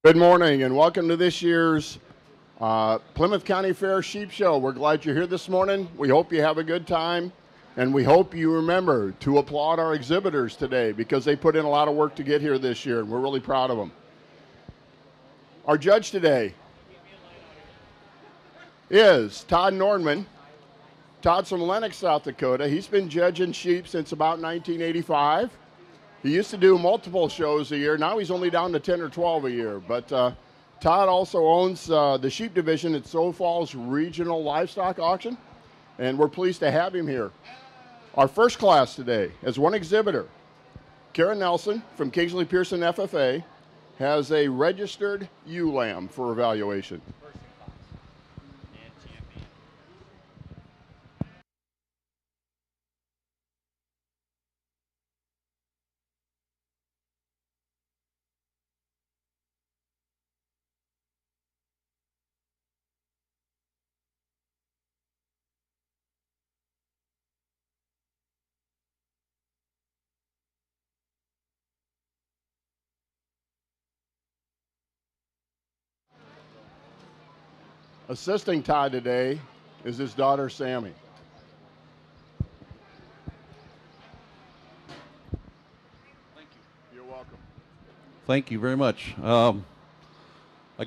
Good morning and welcome to this year's Plymouth County Fair Sheep Show. We're glad you're here this morning. We hope you have a good time, and we hope you remember to applaud our exhibitors today because they put in a lot of work to get here this year, and we're really proud of them. Our judge today is Todd Norman. Todd's from Lenox, South Dakota. He's been judging sheep since about 1985. He used to do multiple shows a year. Now he's only down to 10 or 12 a year. But Todd also owns the sheep division at Sioux Falls Regional Livestock Auction, and we're pleased to have him here. Our first class today is one exhibitor. Karen Nelson from Kingsley Pearson FFA has a registered ewe lamb for evaluation. Assisting Todd today is his daughter, Sammy. Thank you. You're welcome. Thank you very much. I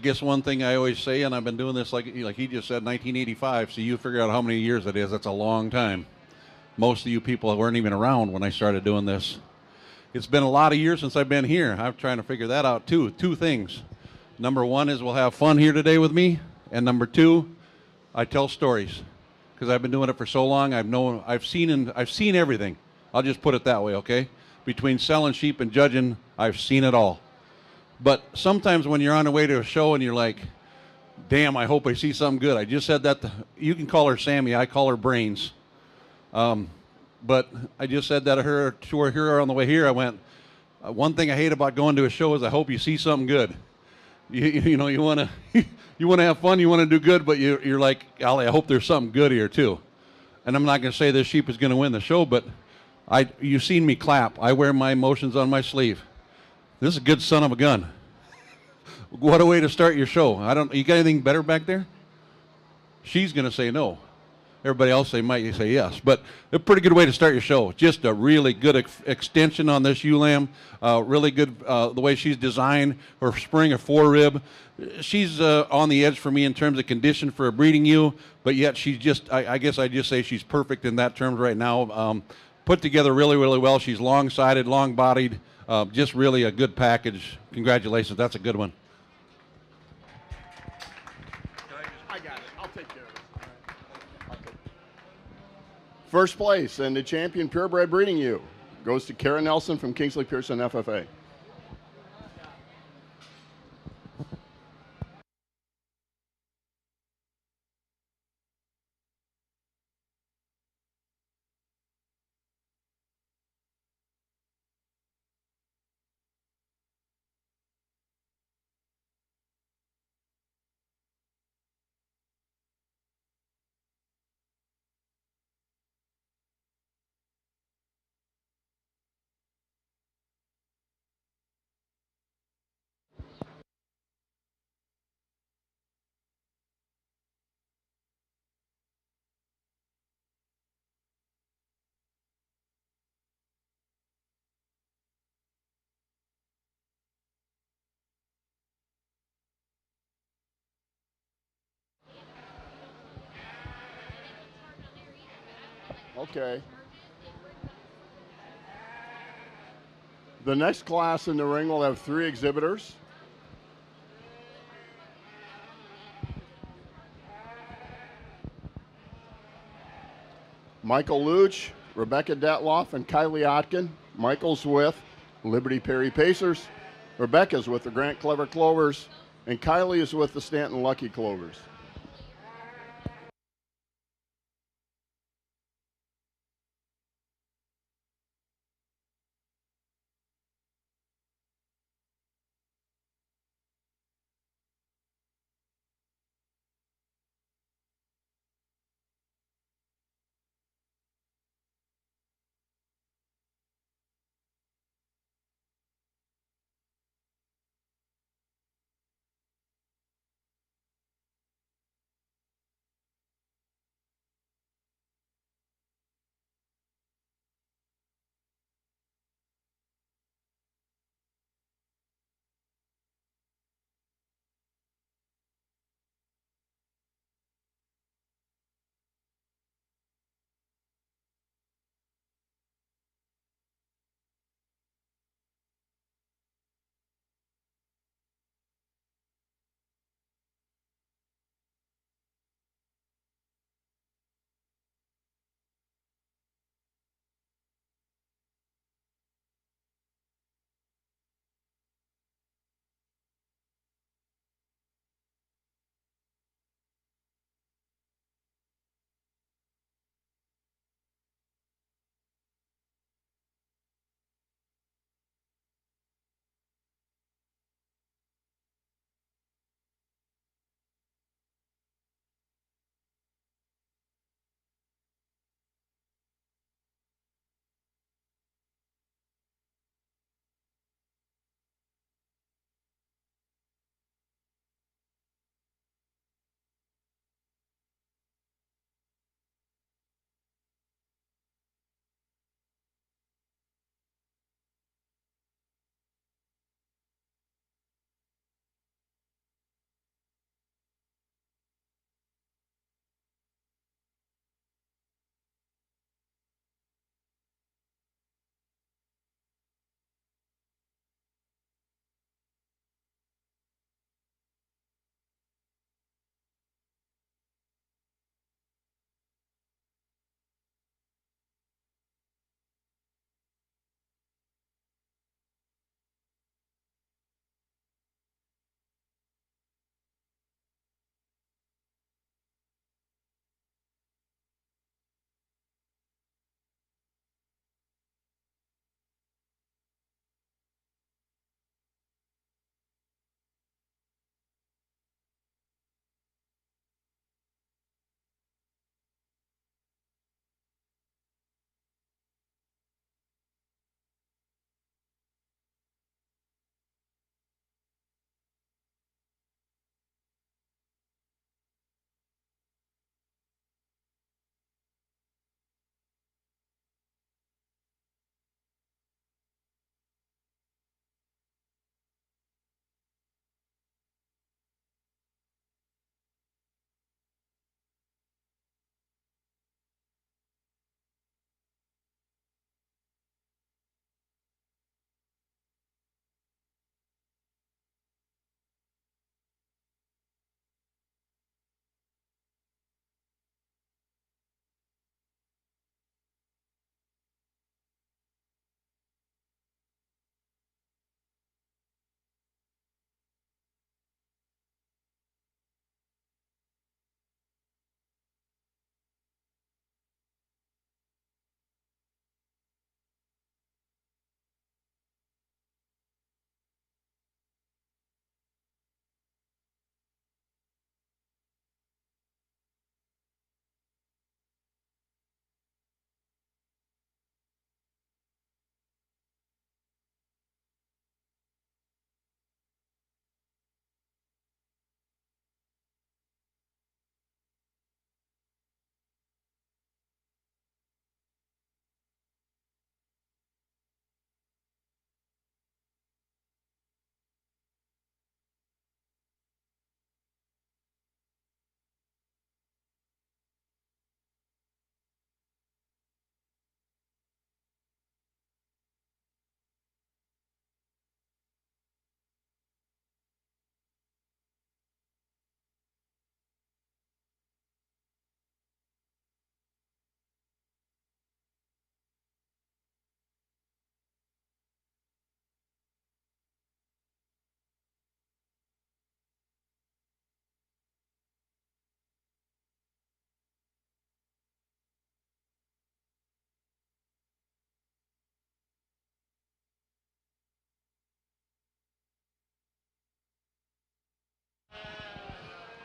guess one thing I always say, and I've been doing this like he just said, 1985, so you figure out how many years it is. That's a long time. Most of you people weren't even around when I started doing this. It's been a lot of years since I've been here. I'm trying to figure that out too. Two things. Number one is we'll have fun here today with me. And number two, I tell stories because I've been doing it for so long. I've seen everything. I'll just put it that way, okay? Between selling sheep and judging, I've seen it all. But sometimes when you're on the way to a show and you're like, damn, I hope I see something good. I just said that. You can call her Sammy. I call her Brains. But I just said that to her on the way here. I went, one thing I hate about going to a show is I hope you see something good. You know, you want to you want to have fun, you want to do good, but you're like, Ollie, I hope there's something good here too. And I'm not going to say this sheep is going to win the show, but you've seen me clap. I wear my emotions on my sleeve. This is a good son of a gun. What a way to start your show. You got anything better back there? She's going to say no. Everybody else might say yes, but a pretty good way to start your show. Just a really good extension on this ewe lamb. Really good the way she's designed. Her spring, a 4-rib. She's on the edge for me in terms of condition for a breeding ewe, but yet she's just, I guess I'd just say she's perfect in that terms right now. Put together really, really well. She's long-sided, long-bodied, just really a good package. Congratulations, that's a good one. I got it. I'll take care of it. First place and the champion purebred breeding ewe goes to Karen Nelson from Kingsley Pearson FFA. Okay. The next class in the ring will have 3 exhibitors. Michael Luch, Rebecca Detloff, and Kylie Otkin. Michael's with Liberty Perry Pacers. Rebecca's with the Grant Clever Clovers. And Kylie is with the Stanton Lucky Clovers.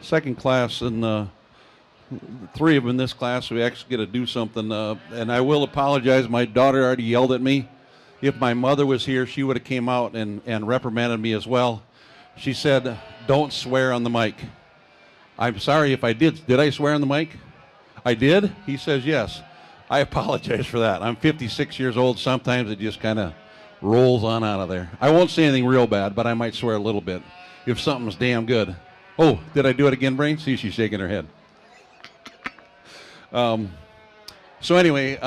second class, and 3 of them in this class. We actually get to do something. And I will apologize. My daughter already yelled at me. If my mother was here, she would have came out and reprimanded me as well. She said, "Don't swear on the mic." I'm sorry if I did. Did I swear on the mic? I did? He says yes. I apologize for that. I'm 56 years old. Sometimes it just kind of rolls on out of there. I won't say anything real bad, but I might swear a little bit if something's damn good. Oh, did I do it again, Brain? See, she's shaking her head. So anyway,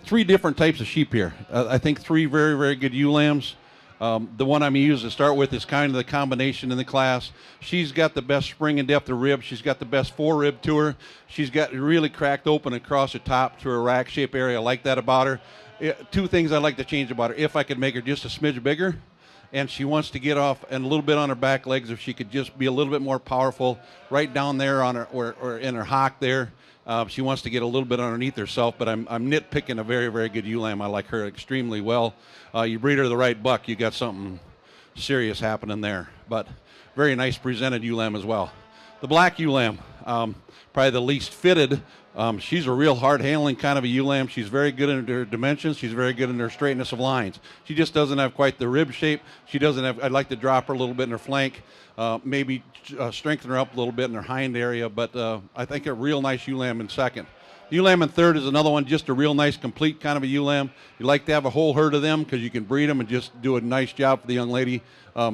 3 different types of sheep here. I think 3 very, very good ewe lambs. The one I'm going to use to start with is kind of the combination in the class. She's got the best spring and depth of rib. She's got the best forerib to her. She's got really cracked open across the top to her rack shape area. I like that about her. 2 things I like to change about her. If I could make her just a smidge bigger, and she wants to get off and a little bit on her back legs, if she could just be a little bit more powerful right down there on her or in her hock there. She wants to get a little bit underneath herself, but I'm nitpicking a very, very good ewe lamb. I like her extremely well. You breed her the right buck, you got something serious happening there. But very nice presented ewe lamb as well. The black ewe lamb, probably the least fitted. She's a real hard handling kind of a ewe lamb. She's very good in her dimensions. She's very good in her straightness of lines. She just doesn't have quite the rib shape. She doesn't have, I'd like to drop her a little bit in her flank, maybe strengthen her up a little bit in her hind area, but I think a real nice ewe lamb in second. Ewe lamb in third is another one, just a real nice, complete kind of a ewe lamb. You like to have a whole herd of them because you can breed them and just do a nice job for the young lady,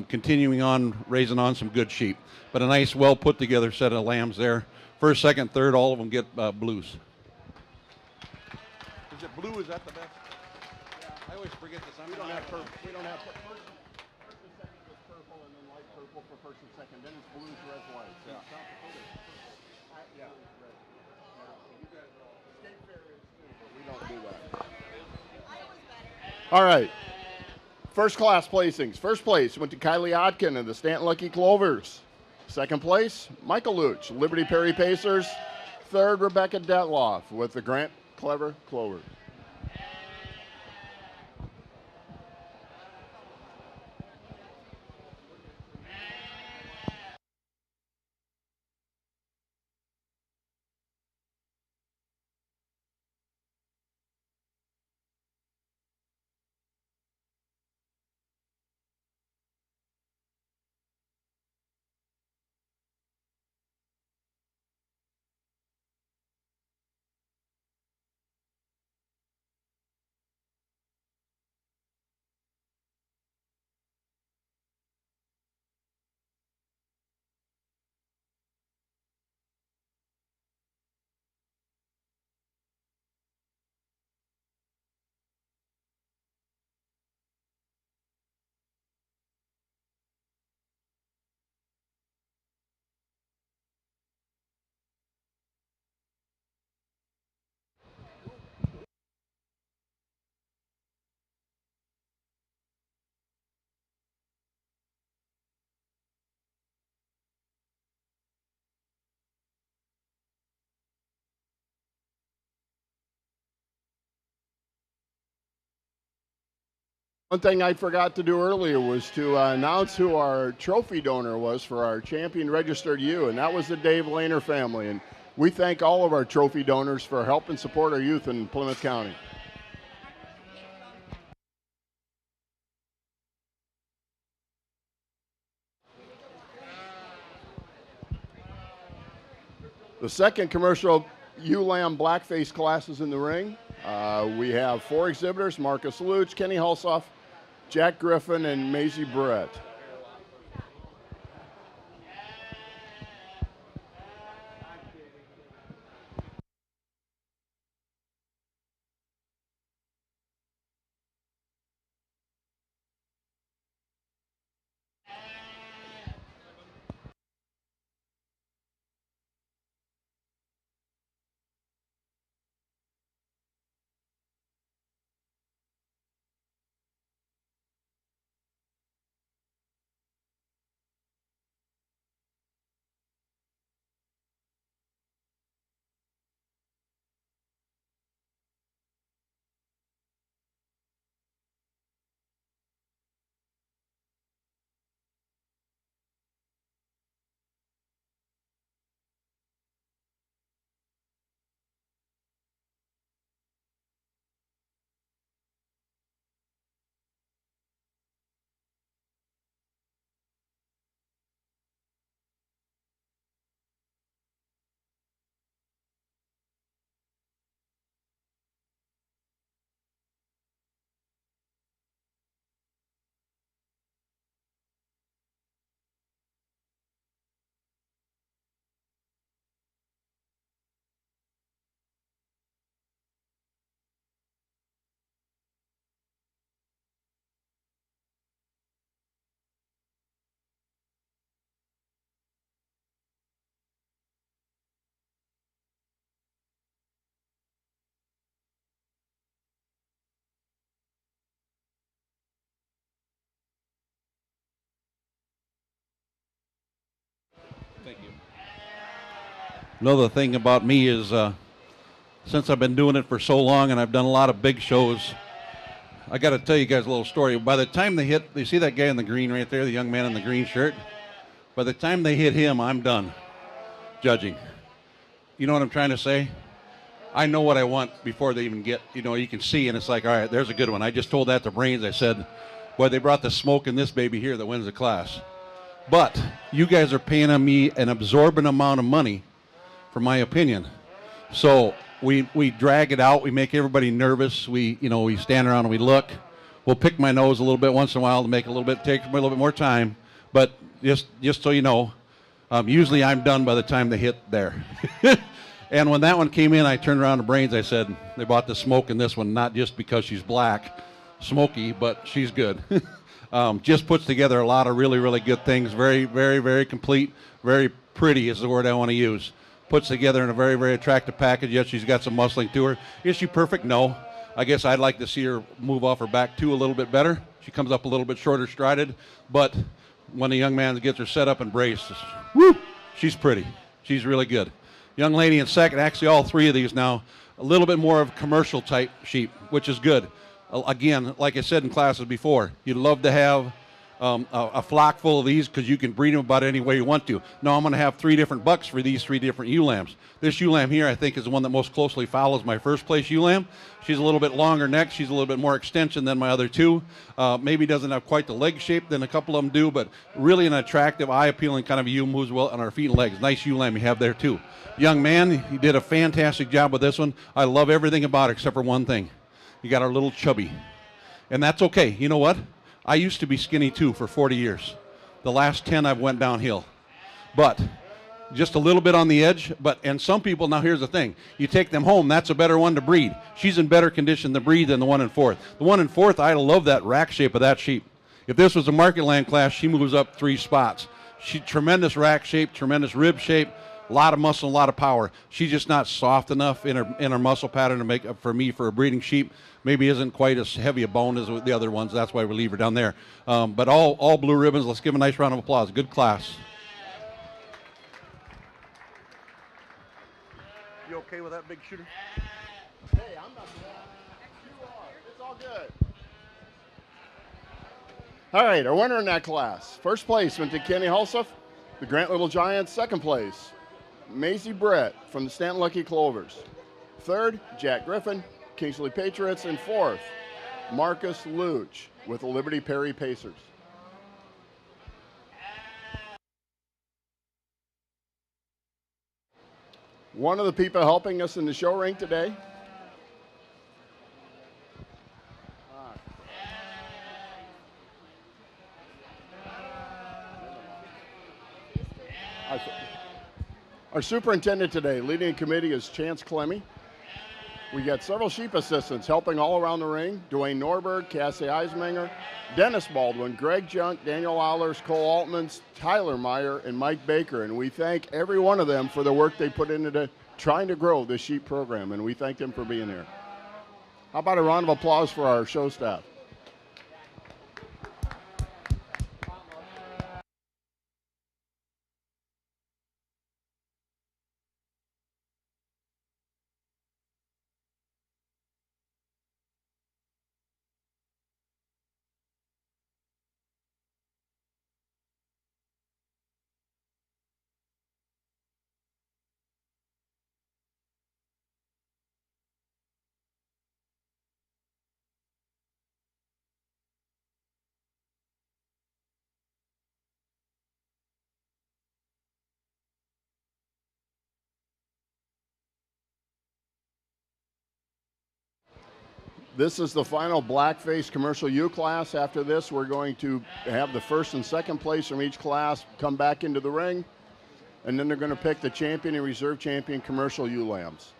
continuing on, raising on some good sheep. But a nice, well put together set of lambs there. First, second, third, all of them get blues. Is it blue? Is that the best? Yeah, I always forget this. We don't have purple. We don't have first and second is purple, and then light purple for first and second. Then it's blues, red, white. Yeah. Yeah. State fair is too, but we don't do that. All right. First class placings. First place went to Kylie Odkin and the Stanton Lucky Clovers. Second place, Michael Luch, Liberty Perry Pacers. Third, Rebecca Detloff with the Grant Clever Clovers. One thing I forgot to do earlier was to announce who our trophy donor was for our champion registered ewe, and that was the Dave Lehner family. And we thank all of our trophy donors for helping support our youth in Plymouth County. The second commercial ewe lamb blackface class is in the ring. We have 4 exhibitors: Marcus Luch, Kenny Hulsoff, Jack Griffin, and Maisie Brett. Thank you. Another thing about me is since I've been doing it for so long and I've done a lot of big shows, I got to tell you guys a little story. By the time they hit, you see that guy in the green right there, the young man in the green shirt? By the time they hit him, I'm done judging. You know what I'm trying to say? I know what I want before they even get, you can see, and it's like, all right, there's a good one. I just told that to Brains. I said, boy, they brought the smoke in this baby here that wins the class. But you guys are paying me an absorbent amount of money for my opinion. So we drag it out. We make everybody nervous. We stand around and we look. We'll pick my nose a little bit once in a while to make take a little bit more time. But just so you know, usually I'm done by the time they hit there. And when that one came in, I turned around to Brains. I said, they bought the smoke in this one, not just because she's black, smoky, but she's good. Just puts together a lot of really, really good things. Very, very, very complete. Very pretty is the word I want to use. Puts together in a very, very attractive package. Yes, she's got some muscling to her. Is she perfect? No. I guess I'd like to see her move off her back, too, a little bit better. She comes up a little bit shorter strided. But when the young man gets her set up and braced, woo, she's pretty. She's really good. Young lady in second, actually all three of these now, a little bit more of commercial type sheep, which is good. Again, like I said in classes before, you'd love to have a flock full of these because you can breed them about any way you want to. Now I'm going to have 3 different bucks for these 3 different ewe lambs. This ewe lamb here I think is the one that most closely follows my first place ewe lamb. She's a little bit longer neck. She's a little bit more extension than my other 2. Maybe doesn't have quite the leg shape than a couple of them do, but really an attractive, eye-appealing kind of ewe, moves well on her feet and legs. Nice ewe lamb you have there too. Young man, you did a fantastic job with this one. I love everything about it except for one thing. You got our little chubby. And that's okay. You know what? I used to be skinny too for 40 years. The last 10 I've went downhill. But just a little bit on the edge. And some people, now here's the thing. You take them home, that's a better one to breed. She's in better condition to breed than the one in fourth. The one in fourth, I love that rack shape of that sheep. If this was a market land class, she moves up 3 spots. She tremendous rack shape, tremendous rib shape. A lot of muscle, a lot of power. She's just not soft enough in her muscle pattern to make up for me for a breeding sheep. Maybe isn't quite as heavy a bone as the other ones. That's why we leave her down there. But all blue ribbons. Let's give a nice round of applause. Good class. You okay with that, big shooter? Hey, I'm not bad. You are. It's all good. All right, our winner in that class. First place went to Kenny Hulseth, the Grant Little Giants. Second place, Maisie Brett from the Stanton Lucky Clovers. Third, Jack Griffin, Kingsley Patriots. And fourth, Marcus Luch with the Liberty Perry Pacers. One of the people helping us in the show ring today. Our superintendent today, leading the committee, is Chance Clemmy. We got several sheep assistants helping all around the ring. Dwayne Norberg, Cassie Eisminger, Dennis Baldwin, Greg Junk, Daniel Allers, Cole Altmans, Tyler Meyer, and Mike Baker. And we thank every one of them for the work they put into trying to grow this sheep program. And we thank them for being here. How about a round of applause for our show staff? This is the final blackface commercial U class. After this, we're going to have the first and second place from each class come back into the ring, and then they're going to pick the champion and reserve champion commercial U lambs.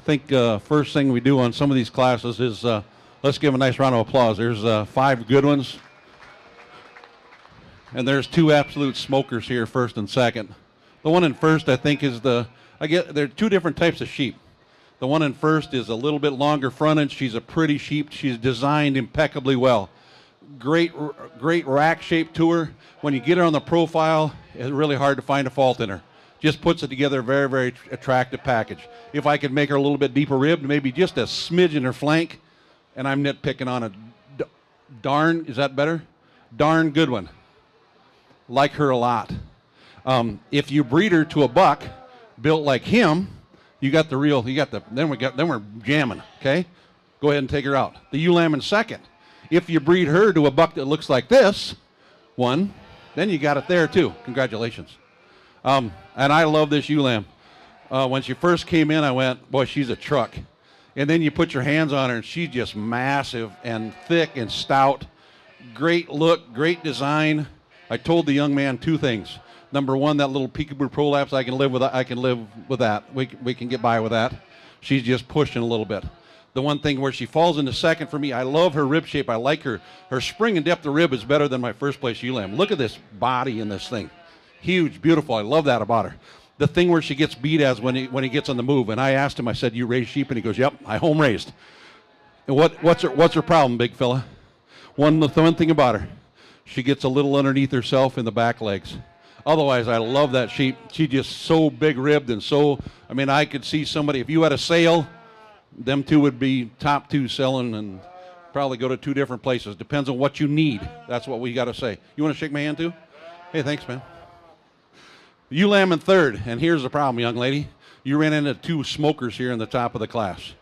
think first thing we do on some of these classes is let's give a nice round of applause. There's 5 good ones, and there's 2 absolute smokers here, first and second. The one in first, I think, is there are 2 different types of sheep. The one in first is a little bit longer frontage. She's a pretty sheep. She's designed impeccably well. Great rack shape to her. When you get her on the profile, it's really hard to find a fault in her. Just puts it together, a very, very attractive package. If I could make her a little bit deeper ribbed, maybe just a smidge in her flank, and I'm nitpicking on a darn, is that better? Darn good one. Like her a lot. If you breed her to a buck built like him, then we're jamming, okay? Go ahead and take her out. The ewe lamb in second. If you breed her to a buck that looks like this one, then you got it there too. Congratulations. And I love this ewe lamb. When she first came in, I went, boy, she's a truck. And then you put your hands on her, and she's just massive and thick and stout. Great look, great design. I told the young man 2 things. Number 1, that little peekaboo prolapse, I can live with that. We can get by with that. She's just pushing a little bit. The one thing where she falls into second for me, I love her rib shape. I like her spring and depth of rib is better than my first place ewe lamb. Look at this body in this thing. Huge, beautiful. I love that about her. The thing where she gets beat as when he gets on the move. And I asked him, I said, you raise sheep? And he goes, yep, I home raised. And what's her problem, big fella? The one thing about her, she gets a little underneath herself in the back legs. Otherwise, I love that sheep. She's just so big ribbed and I could see somebody, if you had a sale, them 2 would be top 2 selling and probably go to 2 different places. Depends on what you need. That's what we got to say. You want to shake my hand too? Hey, thanks, man. Ewe lamb in third, and here's the problem, young lady. You ran into 2 smokers here in the top of the class.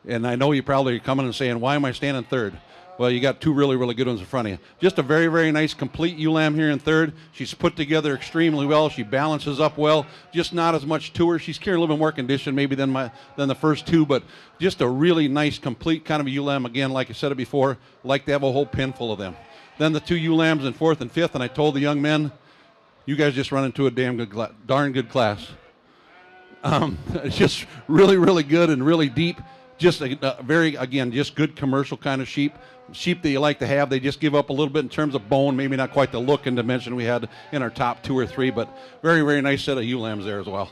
And I know you probably are coming and saying, why am I standing third? Well, you got 2 really, really good ones in front of you. Just a very, very nice, complete ewe lamb here in third. She's put together extremely well. She balances up well. Just not as much to her. She's carrying a little bit more condition maybe than the first 2, but just a really nice, complete kind of a ewe lamb. Again, like I said it before, like to have a whole pen full of them. Then the 2 ewe lambs in fourth and fifth, and I told the young men, you guys just run into a darn good class. It's just really, really good and really deep. Just just good commercial kind of sheep. Sheep that you like to have. They just give up a little bit in terms of bone, maybe not quite the look and dimension we had in our top 2 or 3, but very, very nice set of ewe lambs there as well.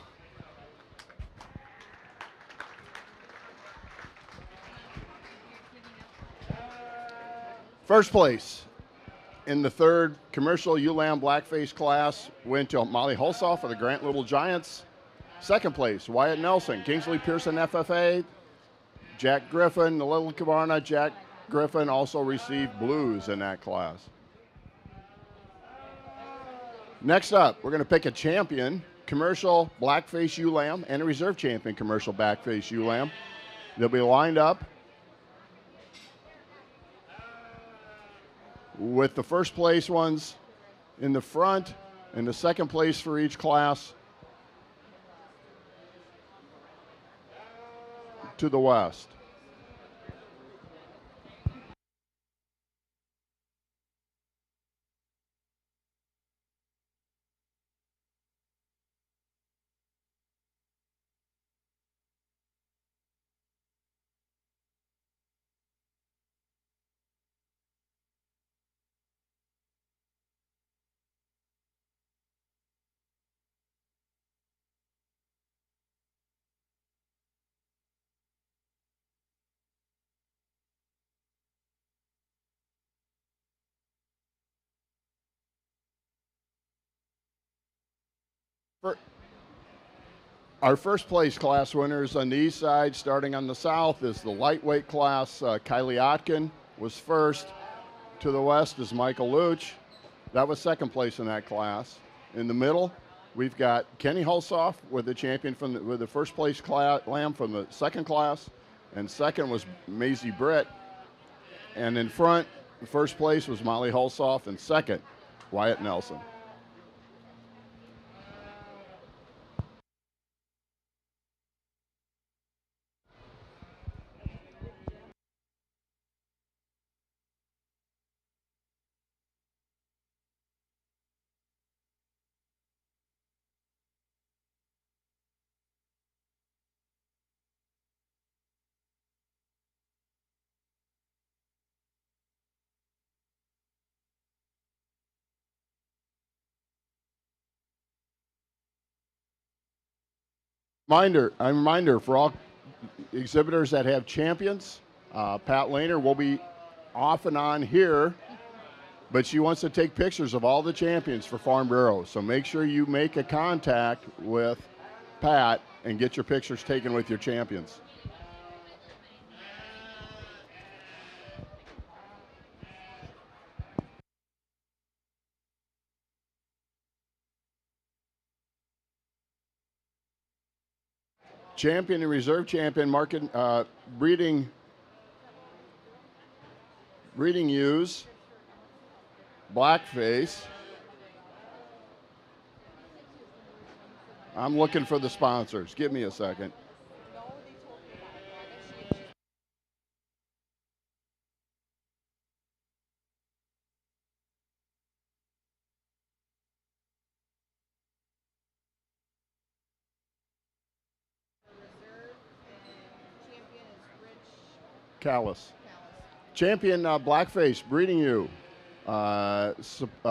First place in the 3rd commercial ewe lamb blackface class went to Molly Hulsoff of the Grant Little Giants. 2nd place, Wyatt Nelson, Kingsley Pearson FFA. Jack Griffin, the Little Cabana. Jack Griffin also received blues in that class. Next up, we're going to pick a champion commercial blackface ewe lamb and a reserve champion commercial blackface ewe lamb. They'll be lined up with the first place ones in the front and the 2nd place for each class to the west. Our first place class winners on the east side, starting on the south, is the lightweight class. Kylie Otkin was first. To the west is Michael Luch. That was 2nd place in that class. In the middle, we've got Kenny Hulsoff with the champion with the first place lamb from the 2nd class, and 2nd was Maisie Britt. And in front, the first place was Molly Hulsoff, and 2nd, Wyatt Nelson. Reminder for all exhibitors that have champions, Pat Lehner will be off and on here, but she wants to take pictures of all the champions for Farm Bureau. So make sure you make a contact with Pat and get your pictures taken with your champions. Champion and reserve champion breeding ewes, blackface. I'm looking for the sponsors. Give me a second. Callis. Champion blackface breeding ewe.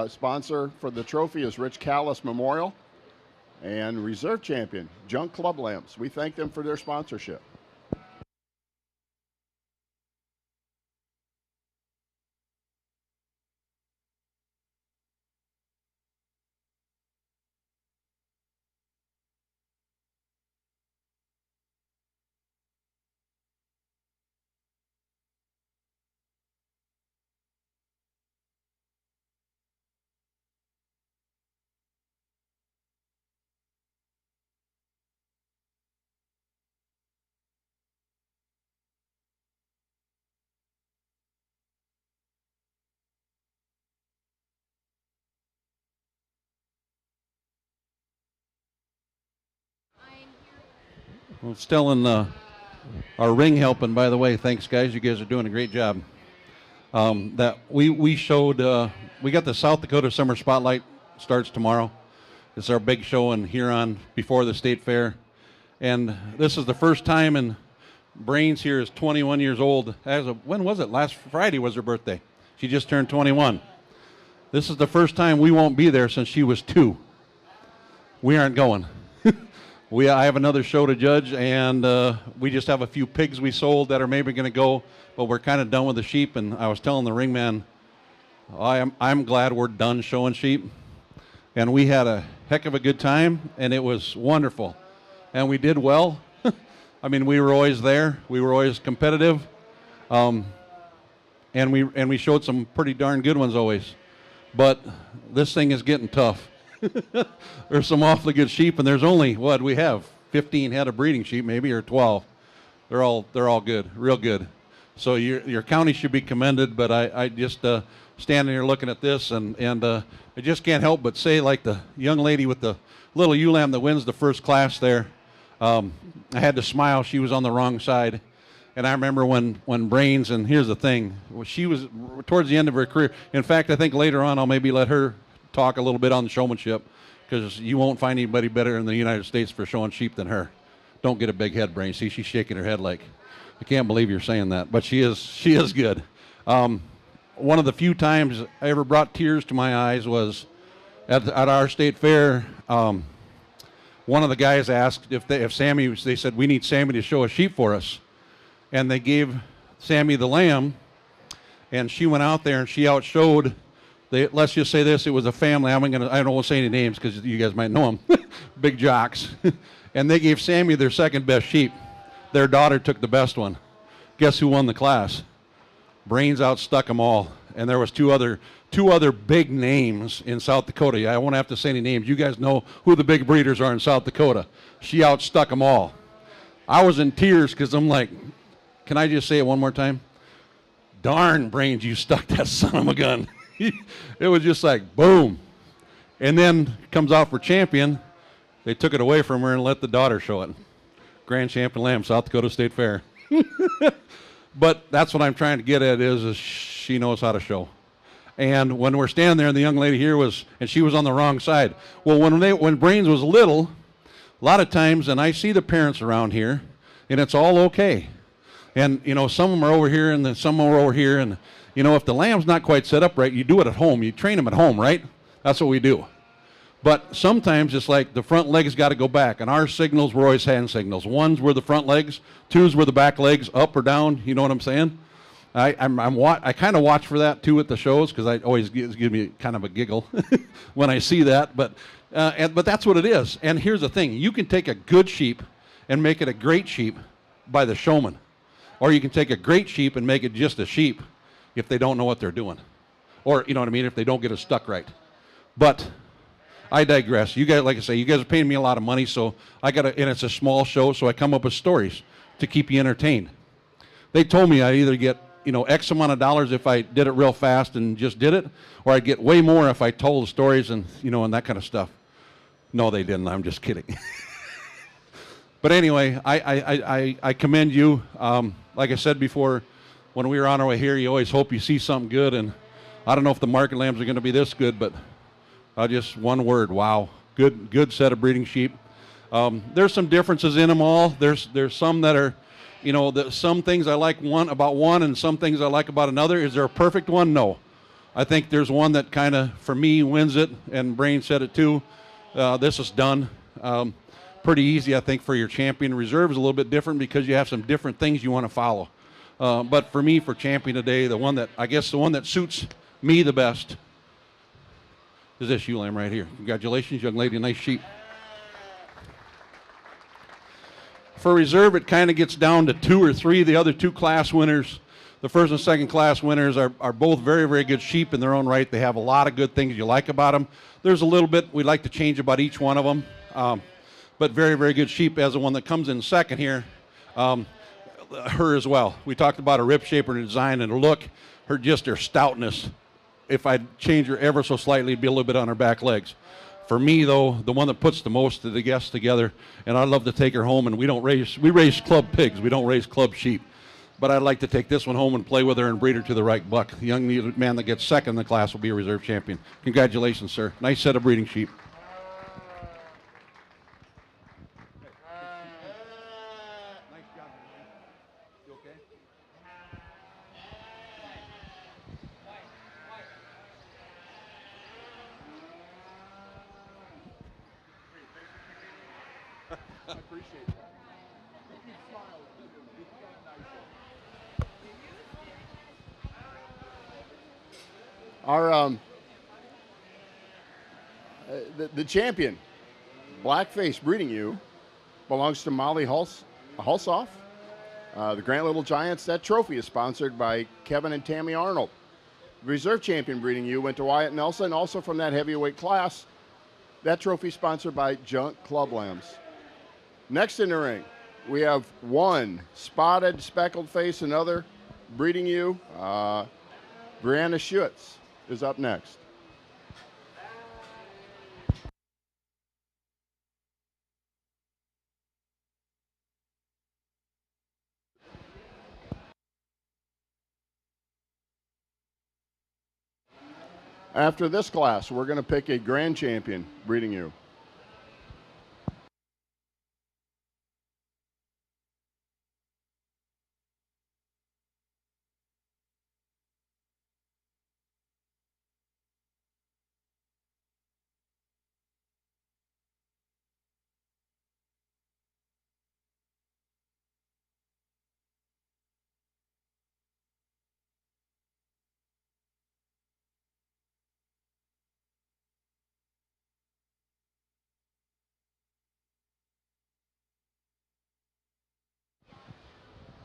Sponsor for the trophy is Rich Callis Memorial. And reserve champion, Junk Club Lamps. We thank them for their sponsorship. Well, still in our ring helping, by the way. Thanks, guys. You guys are doing a great job. That we showed, we got the South Dakota Summer Spotlight, starts tomorrow. It's our big show in Huron before the state fair. And this is the first time, and Brains here is 21 years old. When was it? Last Friday was her birthday. She just turned 21. This is the first time we won't be there since she was 2. We aren't going. I have another show to judge, and we just have a few pigs we sold that are maybe going to go, but we're kind of done with the sheep. And I was telling the ring man, I'm glad we're done showing sheep. And we had a heck of a good time, and it was wonderful. And we did well. I mean, we were always there. We were always competitive. And we showed some pretty darn good ones always. But this thing is getting tough. There's some awfully good sheep, and there's only, what, we have 15 head of breeding sheep maybe, or 12. They're all good, real good. So your county should be commended, but I just standing here looking at this, and I just can't help but say, like the young lady with the little ewe lamb that wins the first class there, I had to smile. She was on the wrong side. And I remember when Brains, and here's the thing, she was towards the end of her career. In fact, I think later on I'll maybe let her talk a little bit on the showmanship, because you won't find anybody better in the United States for showing sheep than her. Don't get a big head, Brains. See, she's shaking her head like, I can't believe you're saying that, but she is good. One of the few times I ever brought tears to my eyes was at our state fair. One of the guys asked if Sammy, they said, we need Sammy to show a sheep for us. And they gave Sammy the lamb, and she went out there and she outshowed. Let's just say this: it was a family. I don't want to say any names because you guys might know them. Big jocks, and they gave Sammy their second best sheep. Their daughter took the best one. Guess who won the class? Brains outstuck them all, and there was two other big names in South Dakota. I won't have to say any names. You guys know who the big breeders are in South Dakota. She outstuck them all. I was in tears because I'm like, can I just say it one more time? Darn, Brains, you stuck that son of a gun. It was just like, boom. And then comes out for champion. They took it away from her and let the daughter show it. Grand champion lamb, South Dakota State Fair. But that's what I'm trying to get at is she knows how to show. And when we're standing there, and the young lady here and she was on the wrong side. Well, when Brains was little, a lot of times, and I see the parents around here, and it's all okay. And, some of them are over here, and some are over here, and, if the lamb's not quite set up right, you do it at home. You train them at home, right? That's what we do. But sometimes it's like the front legs got to go back, and our signals were always hand signals. Ones were the front legs, twos were the back legs, up or down. You know what I'm saying? I kind of watch for that too at the shows, because I always give me kind of a giggle when I see that. But that's what it is. And here's the thing: you can take a good sheep and make it a great sheep by the showman, or you can take a great sheep and make it just a sheep if they don't know what they're doing, or you know what I mean, if they don't get it stuck right. But I digress. You guys, like I say, you guys are paying me a lot of money, so and it's a small show, so I come up with stories to keep you entertained. They told me I'd either get, X amount of dollars if I did it real fast and just did it, or I'd get way more if I told stories and, and that kind of stuff. No, they didn't. I'm just kidding. But anyway, I commend you. Like I said before, when we were on our way here, you always hope you see something good, and I don't know if the market lambs are going to be this good, but just one word: wow. Good set of breeding sheep. There's some differences in them all. There's some that are, some things I like about one and some things I like about another. Is there a perfect one? No. I think there's one that kind of, for me, wins it, and Brain said it too. This is done. Pretty easy, I think, for your champion. Reserve is a little bit different because you have some different things you want to follow. But for me, for champion today, the one that suits me the best is this ewe lamb right here. Congratulations, young lady, nice sheep. For reserve, it kind of gets down to 2 or 3. The other 2 class winners, the first and second class winners, are both very, very good sheep in their own right. They have a lot of good things you like about them. There's a little bit we'd like to change about each one of them, but very, very good sheep. As the one that comes in second here, her as well. We talked about her rib shape, her design, and her look, her stoutness. If I'd change her ever so slightly, it'd be a little bit on her back legs. For me, though, the one that puts the most of the guests together, and I'd love to take her home, and we raise club pigs. We don't raise club sheep. But I'd like to take this one home and play with her and breed her to the right buck. The young man that gets second in the class will be a reserve champion. Congratulations, sir. Nice set of breeding sheep. I appreciate that. You smile. Our the champion, blackface breeding ewe, belongs to Molly Hulsoff. The Grant Little Giants. That trophy is sponsored by Kevin and Tammy Arnold. The reserve champion breeding ewe went to Wyatt Nelson, also from that heavyweight class. That trophy sponsored by Junk Club Lambs. Next in the ring, we have one spotted, speckled face, another breeding ewe. Brianna Schuetz is up next. After this class, we're going to pick a grand champion breeding ewe.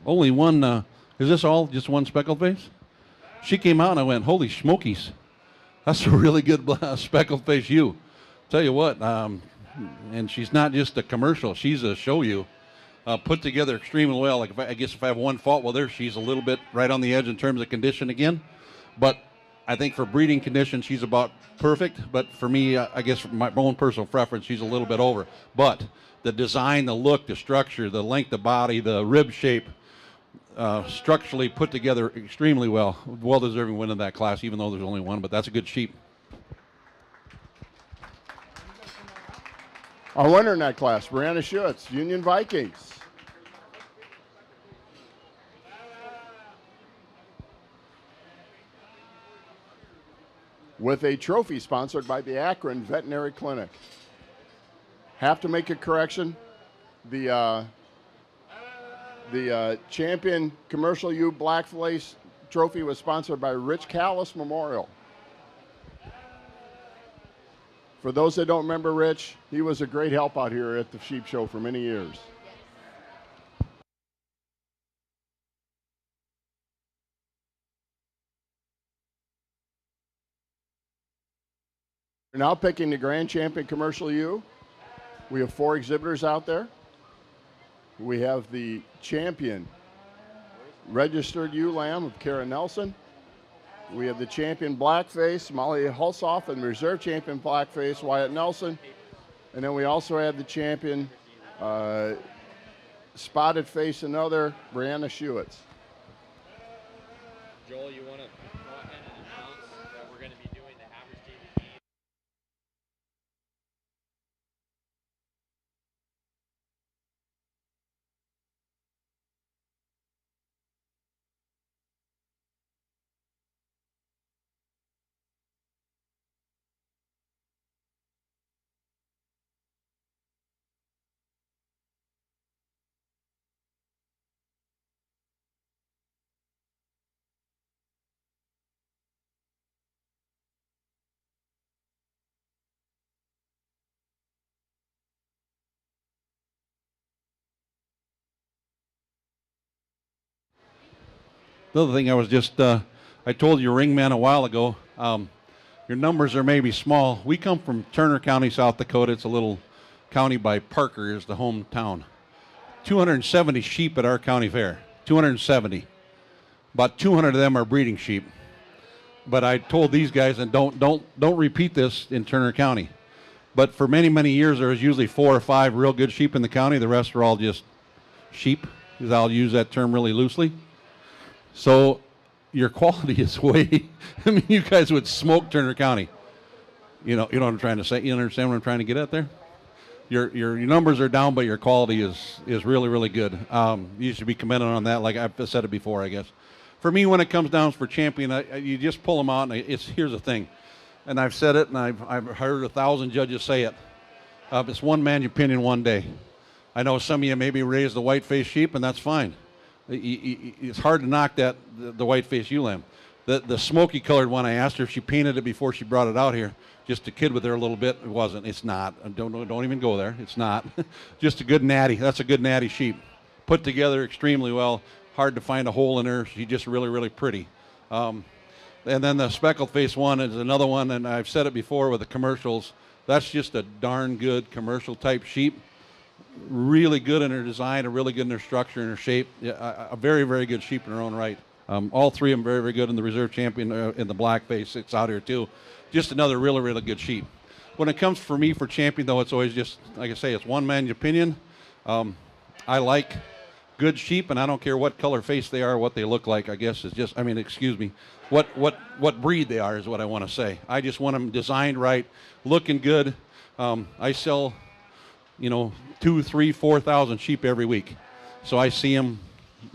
Only one, is this all just one speckled face? She came out and I went, holy smokies. That's a really good speckled face ewe. Tell you what, and she's not just a commercial, she's a show ewe. Put together extremely well. Like I guess if I have one fault, well, she's a little bit right on the edge in terms of condition again. But I think for breeding condition, she's about perfect. But for me, I guess for my own personal preference, she's a little bit over. But the design, the look, the structure, the length of body, the rib shape, structurally put together extremely well. Well-deserving win in that class, even though there's only one. But that's a good sheep. Our winner in that class, Brianna Schuetz, Union Vikings. with a trophy sponsored by the Akron Veterinary Clinic. Have to make a correction. The champion Commercial U Blackface trophy was sponsored by Rich Callis Memorial. For those that don't remember Rich, he was a great help out here at the Sheep Show for many years. We're now picking the Grand Champion Commercial U. We have 4 exhibitors out there. We have the champion registered ewe lamb of Kara Nelson. We have the champion blackface, Molly Hulsoff, and reserve champion blackface, Wyatt Nelson. And then we also have the champion spotted face, another, Brianna Schuetz. Joel, you want to go ahead and announce that we're going to be doing the average daily game? The other thing I was just, I told your ring man a while ago, your numbers are maybe small. We come from Turner County, South Dakota. It's a little county by Parker is the hometown. 270 sheep at our county fair, 270. About 200 of them are breeding sheep. But I told these guys, and don't repeat this in Turner County. But for many, many years, there was usually 4 or 5 real good sheep in the county. The rest are all just sheep, because I'll use that term really loosely. So your quality is way, I mean, you guys would smoke Turner County. You know what I'm trying to say? You understand what I'm trying to get at there? Your numbers are down, but your quality is really, really good. You should be commended on that, like I've said it before, I guess. For me, when it comes down for champion, you just pull them out, and here's the thing. And I've said it, and I've heard 1,000 judges say it. It's one man's opinion one day. I know some of you maybe raised the white-faced sheep, and that's fine. It's hard to knock the white-faced ewe lamb. The smoky-colored one, I asked her if she painted it before she brought it out here, just to kid with her a little bit. It wasn't. It's not. Don't even go there. It's not. Just a good natty. That's a good natty sheep. Put together extremely well. Hard to find a hole in her. She's just really, really pretty. And then the speckled-faced one is another one, and I've said it before with the commercials. That's just a darn good commercial-type sheep. Really good in her design, and really good in her structure and her shape. Yeah, a very, very good sheep in her own right. All 3 of them very, very good in the reserve champion in the blackface. It's out here too. Just another really, really good sheep. When it comes for me for champion, though, it's always just, like I say, it's one man's opinion. I like good sheep, and I don't care what color face they are, what they look like. I guess is just, I mean, excuse me, what breed they are is what I want to say. I just want them designed right, looking good. I sell, 2,000, 3,000, 4,000 sheep every week. So I see them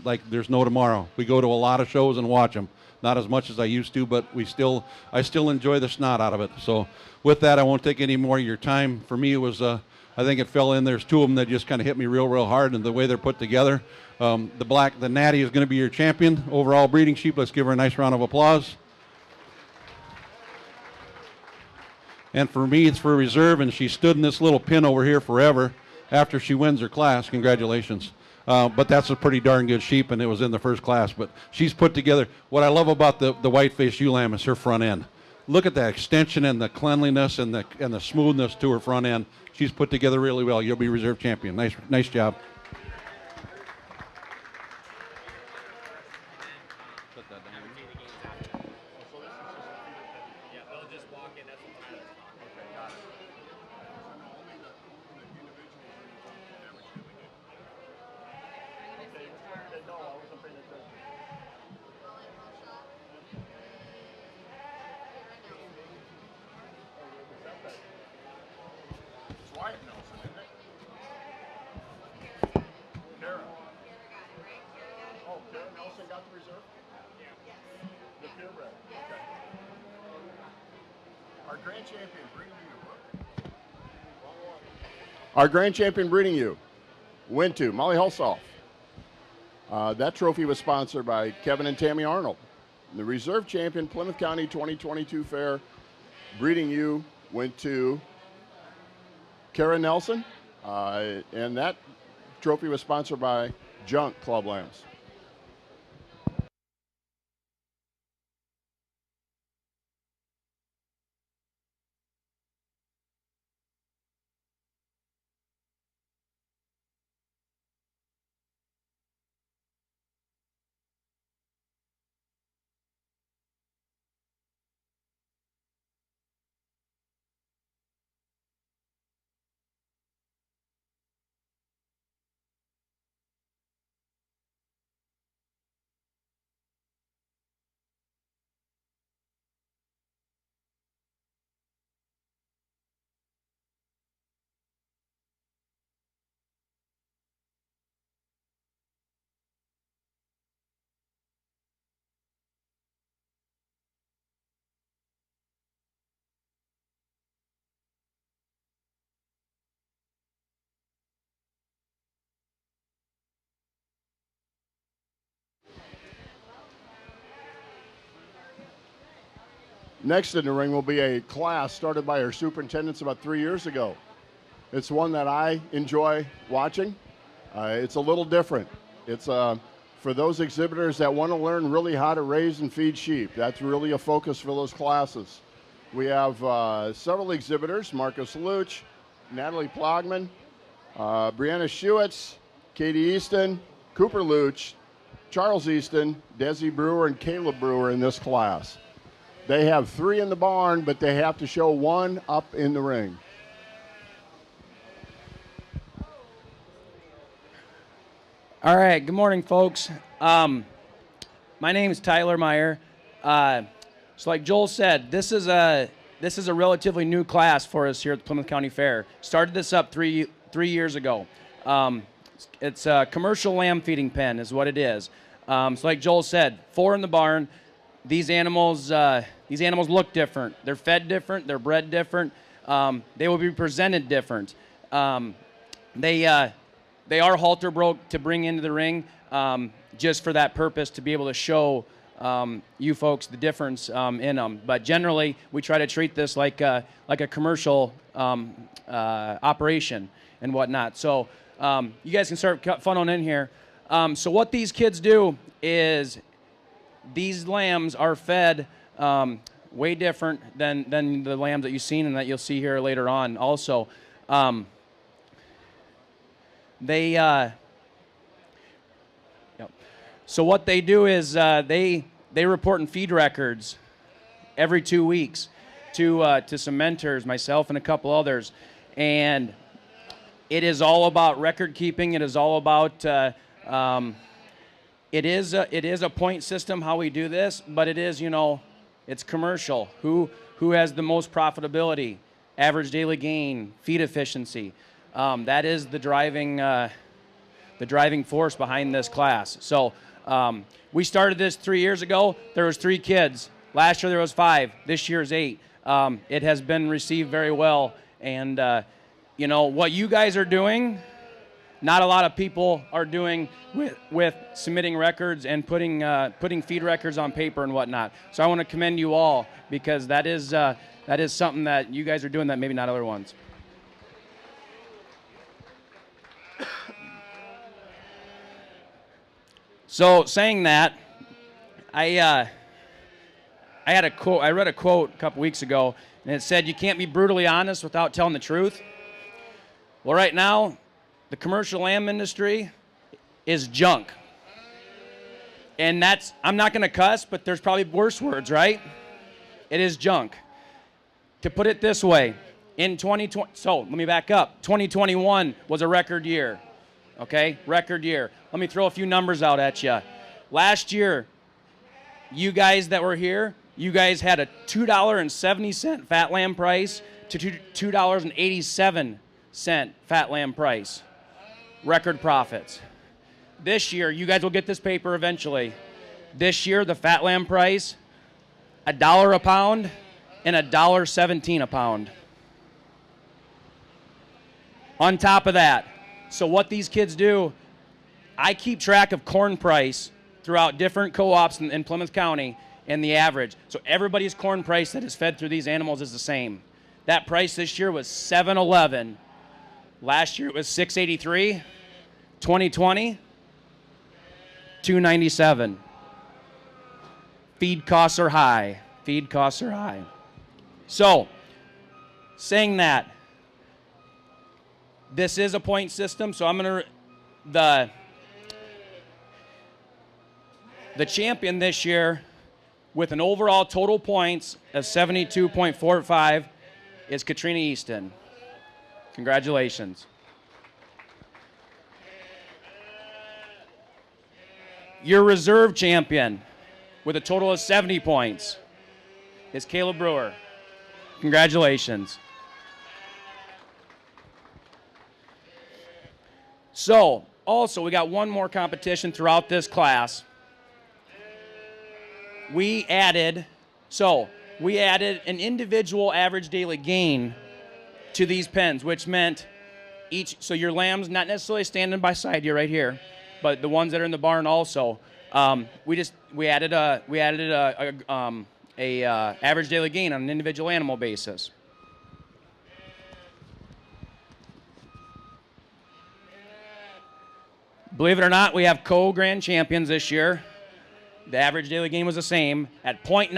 like there's no tomorrow. We go to a lot of shows and watch them. Not as much as I used to, but I still enjoy the snot out of it. So with that, I won't take any more of your time. For me, it was, I think it fell in. There's 2 of them that just kind of hit me real, real hard, and the way they're put together. The natty is going to be your champion, overall breeding sheep. Let's give her a nice round of applause. And for me, it's for a reserve, and she stood in this little pin over here forever after she wins her class. Congratulations. But that's a pretty darn good sheep, and it was in the first class. But she's put together. What I love about the white-faced ewe lamb is her front end. Look at that extension and the cleanliness and the smoothness to her front end. She's put together really well. You'll be reserve champion. Nice job. Our grand champion breeding you went to Molly Hulsoff. That trophy was sponsored by Kevin and Tammy Arnold. The reserve champion Plymouth County 2022 Fair breeding you went to Kara Nelson, and that trophy was sponsored by Junk Club Lambs. Next in the ring will be a class started by our superintendents about 3 years ago. It's one that I enjoy watching. It's a little different. It's for those exhibitors that want to learn really how to raise and feed sheep. That's really a focus for those classes. We have several exhibitors: Marcus Luch, Natalie Plogman, Brianna Schuetz, Katie Easton, Cooper Luch, Charles Easton, Desi Brewer, and Caleb Brewer in this class. They have 3 in the barn, but they have to show 1 up in the ring. All right, good morning, folks. My name is Tyler Meyer. So like Joel said, this is a relatively new class for us here at the Plymouth County Fair. Started this up three years ago. It's a commercial lamb feeding pen is what it is. So like Joel said, 4 in the barn. These animals look different. They're fed different. They're bred different. They will be presented different. They are halter broke to bring into the ring just for that purpose, to be able to show you folks the difference in them. But generally, we try to treat this like a commercial operation and whatnot. So you guys can start funneling in here. So what these kids do is these lambs are fed way different than the lambs that you've seen and that you'll see here later on also. So what they do is they report and feed records every 2 weeks to some mentors, myself and a couple others, and it is all about record keeping. It is all about it is a point system how we do this, but it is, it's commercial. Who has the most profitability, average daily gain, feed efficiency. That is the driving force behind this class. So we started this 3 years ago. There was 3 kids. Last year there was 5. This year's 8. It has been received very well. And what you guys are doing, not a lot of people are doing with submitting records and putting feed records on paper and whatnot. So I want to commend you all, because that is something that you guys are doing that maybe not other ones. So saying that, I read a quote a couple weeks ago, and it said, "You can't be brutally honest without telling the truth." Well, right now, the commercial lamb industry is junk. And I'm not going to cuss, but there's probably worse words, right? It is junk. To put it this way, in 2020, so let me back up. 2021 was a record year, okay? Record year. Let me throw a few numbers out at you. Last year, you guys that were here, you guys had a $2.70 fat lamb price to $2.87 fat lamb price. Record profits. This year, you guys will get this paper eventually. This year, the fat lamb price, $1 a pound, and $1.17 a pound. On top of that, so what these kids do, I keep track of corn price throughout different co-ops in Plymouth County and the average. So everybody's corn price that is fed through these animals is the same. That price this year was $7.11. Last year it was $6.83. 2020, $2.97. Feed costs are high. Feed costs are high. So, saying that, this is a point system, so I'm going to, the champion this year with an overall total points of 72.45 is Katrina Easton. Congratulations. Your reserve champion with a total of 70 points is Caleb Brewer. Congratulations. So, also, we got one more competition throughout this class. We added an individual average daily gain to these pens, which meant so your lambs not necessarily standing by side you right here, but the ones that are in the barn also. We added a average daily gain on an individual animal basis. Believe it or not, we have co-grand champions this year. The average daily gain was the same at 0.9.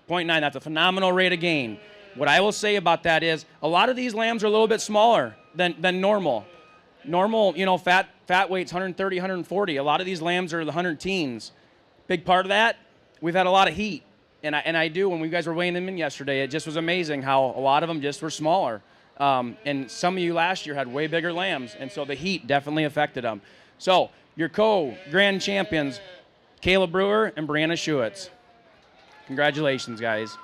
0.9, that's a phenomenal rate of gain. What I will say about that is a lot of these lambs are a little bit smaller than normal. Normal, fat weight's 130, 140. A lot of these lambs are the 100 teens. Big part of that, we've had a lot of heat. And I do, when you guys were weighing them in yesterday, it just was amazing how a lot of them just were smaller. And some of you last year had way bigger lambs, and so the heat definitely affected them. So your co-grand champions, Caleb Brewer and Brianna Schuetz. Congratulations, guys.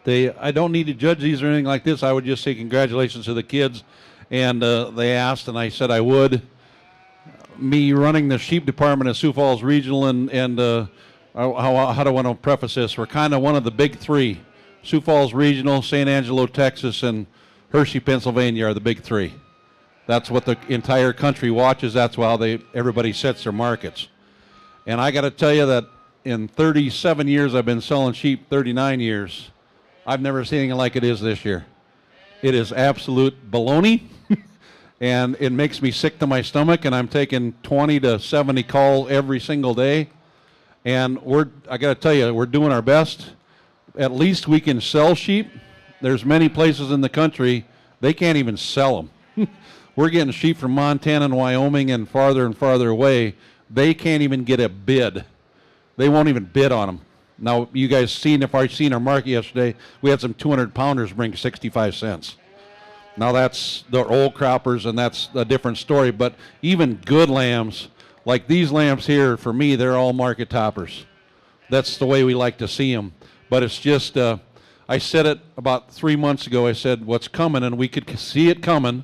I don't need to judge these or anything like this. I would just say congratulations to the kids. And they asked, and I said I would. Me running the sheep department at Sioux Falls Regional, and how do I want to preface this? We're kind of one of the big three. Sioux Falls Regional, San Angelo, Texas, and Hershey, Pennsylvania are the big three. That's what the entire country watches. That's how everybody sets their markets. And I got to tell you that in 37 years I've been selling sheep, 39 years, I've never seen anything like it is this year. It is absolute baloney, and it makes me sick to my stomach, and I'm taking 20 to 70 calls every single day. And I got to tell you, we're doing our best. At least we can sell sheep. There's many places in the country, they can't even sell them. We're getting sheep from Montana and Wyoming and farther away. They can't even get a bid. They won't even bid on them. Now, you guys if I've seen our market yesterday, we had some 200-pounders bring 65 cents. Now, that's the old croppers, and that's a different story. But even good lambs, like these lambs here, for me, they're all market toppers. That's the way we like to see them. But it's just, I said it about 3 months ago. I said, what's coming, and we could see it coming.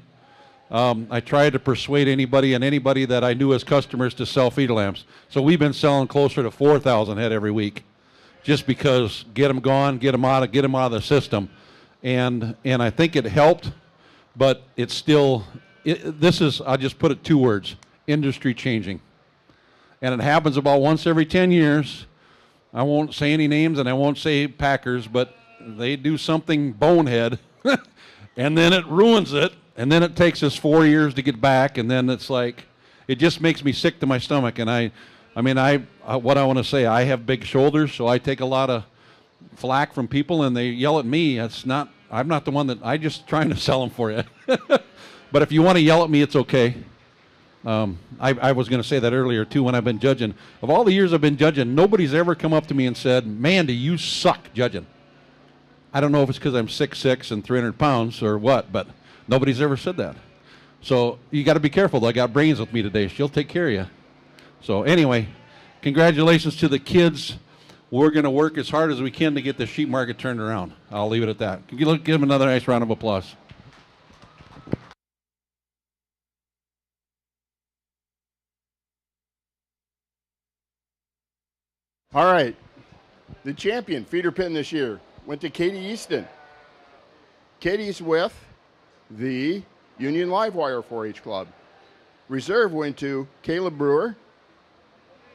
I tried to persuade anybody that I knew as customers to sell feeder lambs. So we've been selling closer to 4,000 head every week, just because get them gone, get them out of the system, and I think it helped, but it's still I'll just put it 2 words: industry changing, and it happens about once every 10 years. I won't say any names and I won't say Packers, but they do something bonehead, and then it ruins it. And then it takes us 4 years to get back, and then it's like, it just makes me sick to my stomach. And what I want to say, I have big shoulders, so I take a lot of flack from people, and they yell at me. I'm not the one I just trying to sell them for you. But if you want to yell at me, it's okay. I was going to say that earlier too when I've been judging. Of all the years I've been judging, nobody's ever come up to me and said, "Man, do you suck judging." I don't know if it's because I'm 6'6" and 300 pounds or what, but nobody's ever said that. So you got to be careful. I got Brains with me today. She'll take care of you. So anyway, congratulations to the kids. We're going to work as hard as we can to get the sheep market turned around. I'll leave it at that. Give them another nice round of applause. All right. The champion feeder pin this year went to Katie Easton. Katie's with the Union Livewire 4-H Club. Reserve went to Caleb Brewer.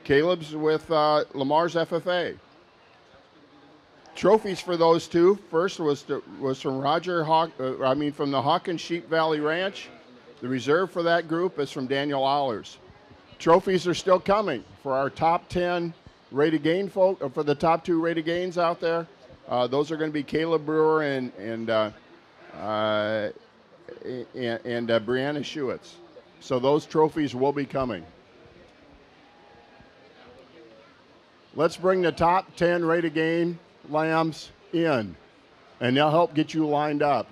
Caleb's with Lamar's FFA. Trophies for those two. First was from from the Hawkins Sheep Valley Ranch. The reserve for that group is from Daniel Allers. Trophies are still coming for our top 10 rated gain folk, for the top 2 rated gains out there. Those are going to be Caleb Brewer and Brianna Schuetz. So those trophies will be coming. Let's bring the top 10 rated gain lambs in, and they'll help get you lined up.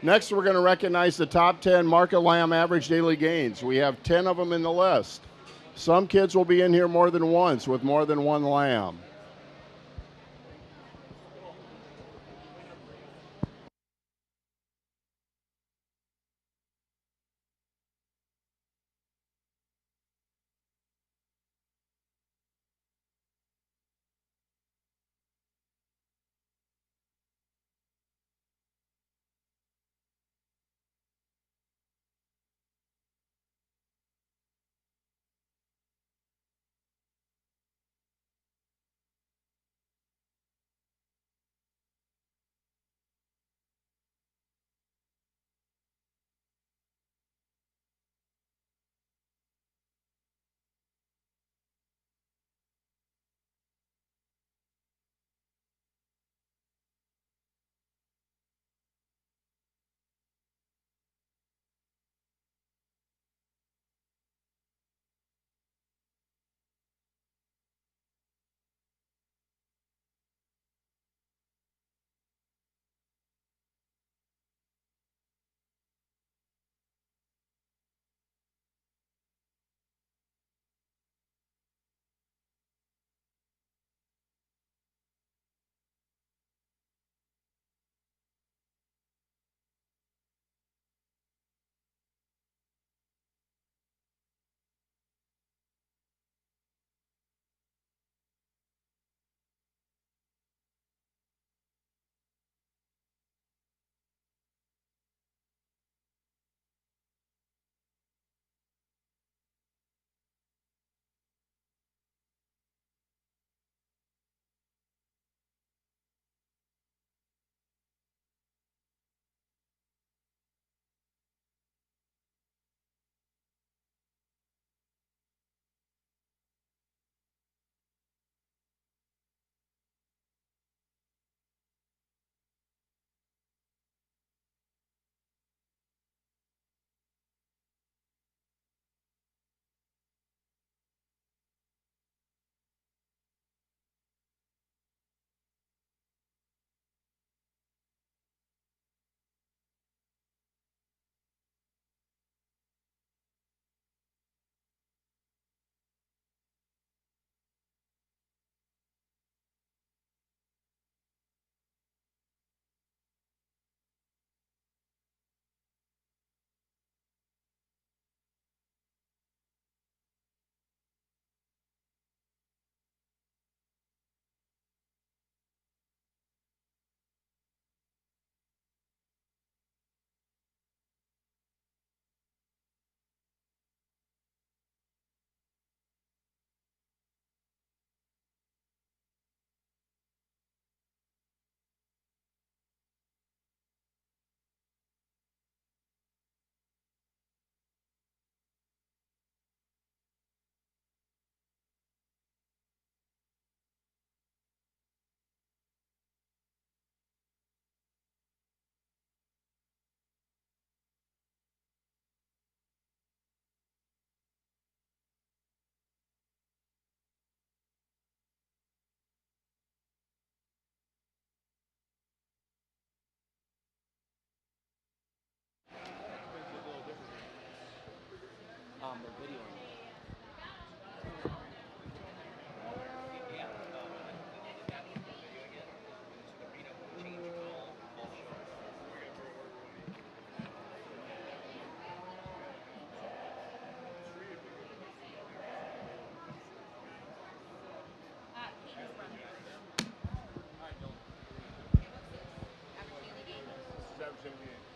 Next, we're going to recognize the top 10 market lamb average daily gains. We have 10 of them in the list. Some kids will be in here more than once with more than one lamb.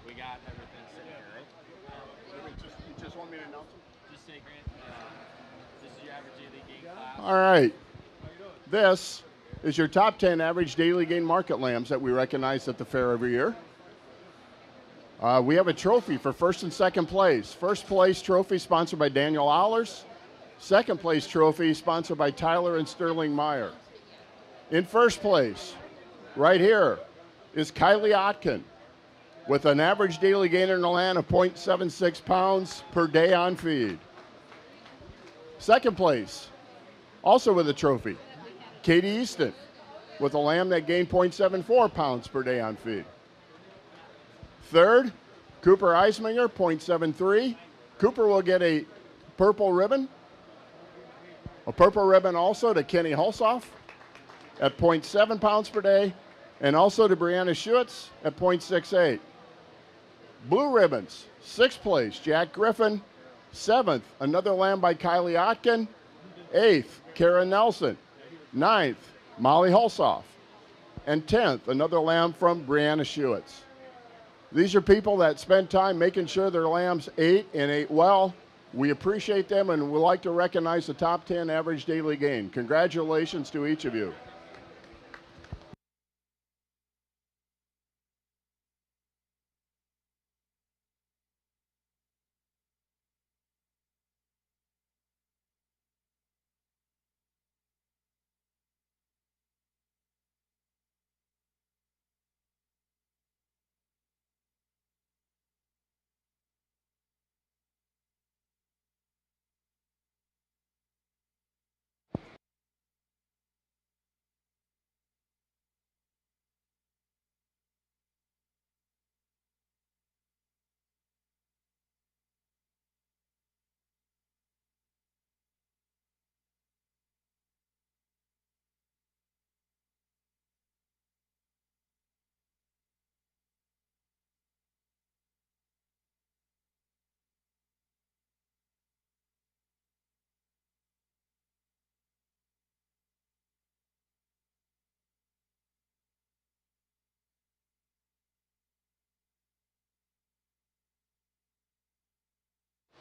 We got everything sitting here, right? You just want me to announce them? Just say, Grant, this is your average daily gain class. All right. This is your top 10 average daily gain market lambs that we recognize at the fair every year. We have a trophy for first and second place. First place trophy sponsored by Daniel Allers. Second place trophy sponsored by Tyler and Sterling Meyer. In first place, right here, is Kylie Otkin with an average daily gain in the land of 0.76 pounds per day on feed. Second place, also with a trophy, Katie Easton with a lamb that gained 0.74 pounds per day on feed. Third, Cooper Eisminger, 0.73. Cooper will get a purple ribbon. A purple ribbon also to Kenny Hulsoff at 0.7 pounds per day, and also to Brianna Schuetz at 0.68. Blue ribbons, sixth place, Jack Griffin. Seventh, another lamb by Kylie Otkin. Eighth, Kara Nelson. Ninth, Molly Hulsoff. And 10th, another lamb from Brianna Schuetz. These are people that spend time making sure their lambs ate and ate well. We appreciate them and would like to recognize the top 10 average daily gain. Congratulations to each of you.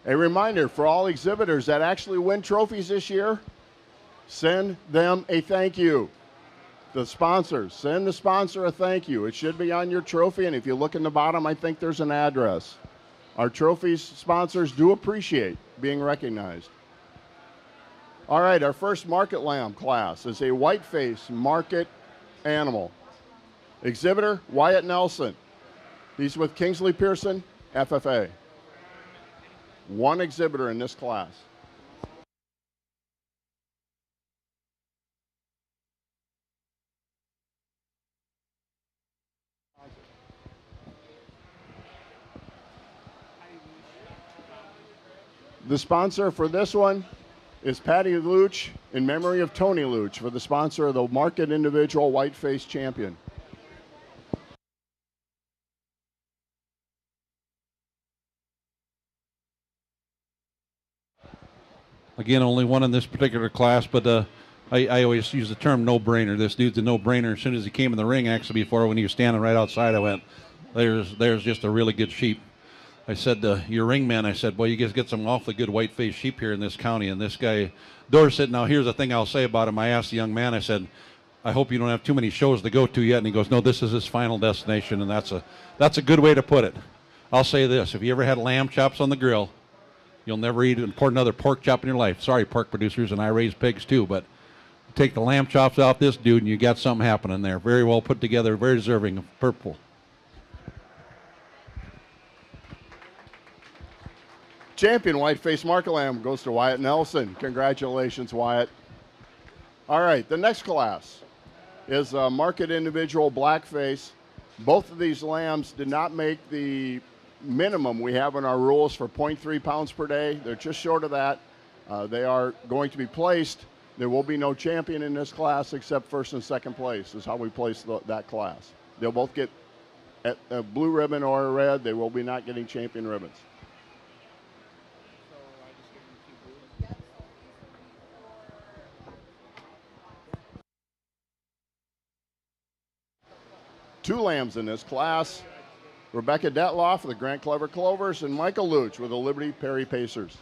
A reminder for all exhibitors that actually win trophies this year, send them a thank you. The sponsors, send the sponsor a thank you. It should be on your trophy, and if you look in the bottom, I think there's an address. Our trophy sponsors do appreciate being recognized. All right, our first market lamb class is a whiteface market animal. Exhibitor, Wyatt Nelson. He's with Kingsley Pearson, FFA. One exhibitor in this class. The sponsor for this one is Patty Luch in memory of Tony Luch for the sponsor of the Market Individual Whiteface Champion. Again, only one in this particular class, but I always use the term no-brainer. This dude's a no-brainer. As soon as he came in the ring, actually, before when he was standing right outside, I went, there's just a really good sheep. I said to your ring man, I said, boy, you guys get some awfully good white-faced sheep here in this county. And this guy, Dorset, now here's the thing I'll say about him. I asked the young man, I said, I hope you don't have too many shows to go to yet. And he goes, no, this is his final destination, and that's a good way to put it. I'll say this, if you ever had lamb chops on the grill, you'll never eat another pork chop in your life. Sorry, pork producers, and I raise pigs too, but take the lamb chops off this dude, and you got something happening there. Very well put together, very deserving of purple. Champion whiteface market lamb goes to Wyatt Nelson. Congratulations, Wyatt. All right, the next class is a market individual blackface. Both of these lambs did not make the minimum we have in our rules for 0.3 pounds per day. They're just short of that. They are going to be placed. There will be no champion in this class except first and second place is how we place that class. They'll both get a blue ribbon or a red. They will be not getting champion ribbons. Two lambs in this class. Rebecca Detloff with the Grant Clever Clovers and Michael Luch with the Liberty Perry Pacers.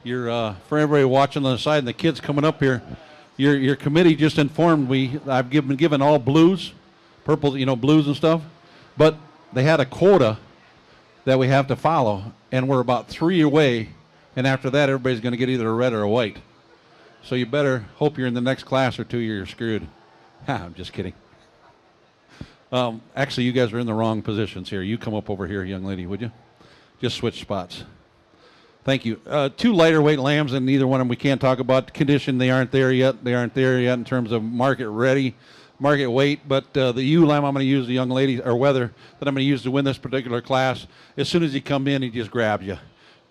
For everybody watching on the side and the kids coming up here, your committee just informed me I've been given all blues, purple, blues and stuff, but they had a quota that we have to follow, and we're about 3 away, and after that everybody's going to get either a red or a white. So you better hope you're in the next class or two, you're screwed. I'm just kidding. Actually, you guys are in the wrong positions here. You come up over here, young lady, would you? Just switch spots. Thank you. Two lighter weight lambs, and neither one of them we can't talk about. Condition, they aren't there yet. They aren't there yet in terms of market ready, market weight. But the ewe lamb I'm going to use, the young lady, or whether that I'm going to use to win this particular class, as soon as he come in, he just grabs you.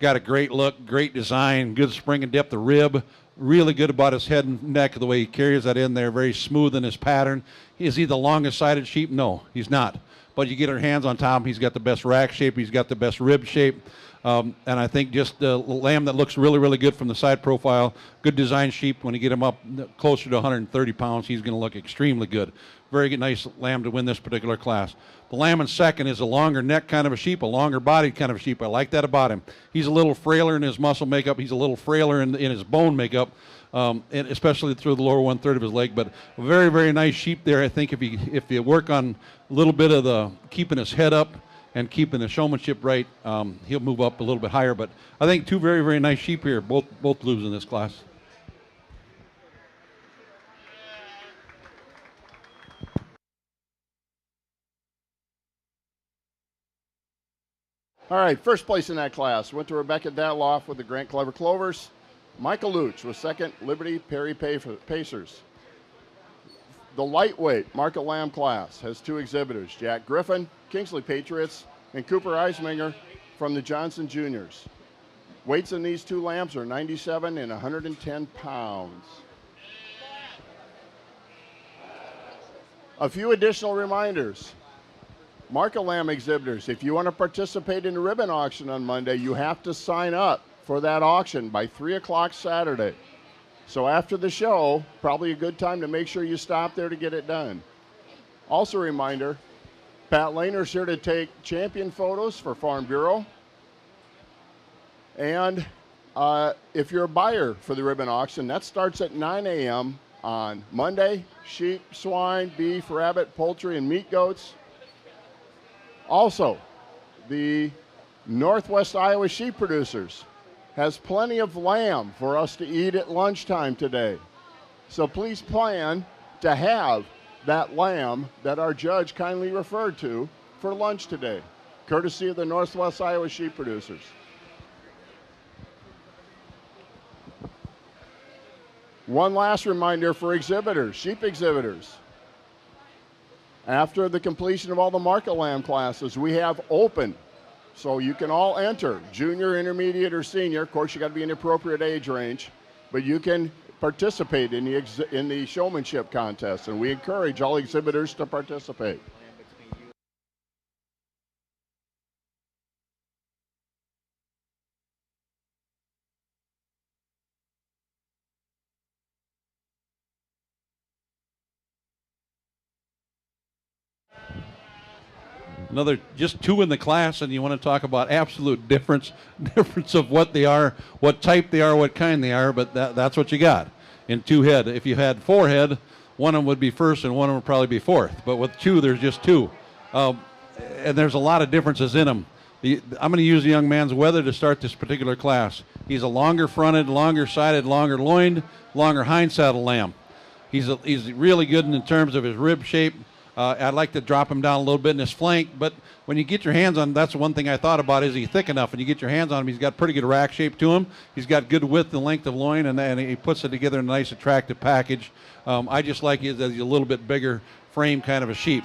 Got a great look, great design, good spring and depth of rib. Really good about his head and neck, the way he carries that in there, very smooth in his pattern. Is he the longest sided sheep? No, he's not. But you get our hands on top, he's got the best rack shape, he's got the best rib shape. And I think just the lamb that looks really, really good from the side profile, good design sheep. When you get him up closer to 130 pounds, he's going to look extremely good. Very good, nice lamb to win this particular class. The lamb in second is a longer neck kind of a sheep, a longer bodied kind of a sheep. I like that about him. He's a little frailer in his muscle makeup. He's a little frailer in his bone makeup, and especially through the lower 1/3 of his leg. But a very, very nice sheep there. I think if you work on a little bit of the keeping his head up and keeping the showmanship right, he'll move up a little bit higher. But I think two very, very nice sheep here, both blues in this class. All right, first place in that class went to Rebecca Datloff with the Grant Clever Clovers. Michael Luch was second, Liberty Perry Pacers. The lightweight market lamb class has two exhibitors, Jack Griffin, Kingsley Patriots, and Cooper Eisminger from the Johnson Juniors. Weights in these two lambs are 97 and 110 pounds. A few additional reminders. Market lamb exhibitors, if you want to participate in the ribbon auction on Monday, you have to sign up for that auction by 3 o'clock Saturday. So after the show, probably a good time to make sure you stop there to get it done. Also a reminder, Pat Lehner's here to take champion photos for Farm Bureau. And if you're a buyer for the ribbon auction, that starts at 9 a.m. on Monday. Sheep, swine, beef, rabbit, poultry, and meat goats. Also, the Northwest Iowa Sheep Producers has plenty of lamb for us to eat at lunchtime today. So please plan to have that lamb that our judge kindly referred to for lunch today, courtesy of the Northwest Iowa Sheep Producers. One last reminder for exhibitors, sheep exhibitors. After the completion of all the market lamb classes, we have open. So you can all enter, junior, intermediate, or senior. Of course, you got to be in the appropriate age range, but you can participate in the showmanship contest, and we encourage all exhibitors to participate. Another, just two in the class, and you want to talk about absolute difference of what they are, what type they are, what kind they are, but that's what you got in two head. If you had four head, one of them would be first and one of them would probably be fourth, but with two, there's just two. And there's a lot of differences in them. I'm going to use the young man's weather to start this particular class. He's a longer fronted, longer sided, longer loined, longer hind saddle lamb. He's really good in terms of his rib shape. I'd like to drop him down a little bit in his flank, but when you get your hands on him, that's one thing I thought about, is he thick enough? And you get your hands on him, he's got pretty good rack shape to him. He's got good width and length of loin, and he puts it together in a nice, attractive package. I just like it as he's a little bit bigger frame kind of a sheep.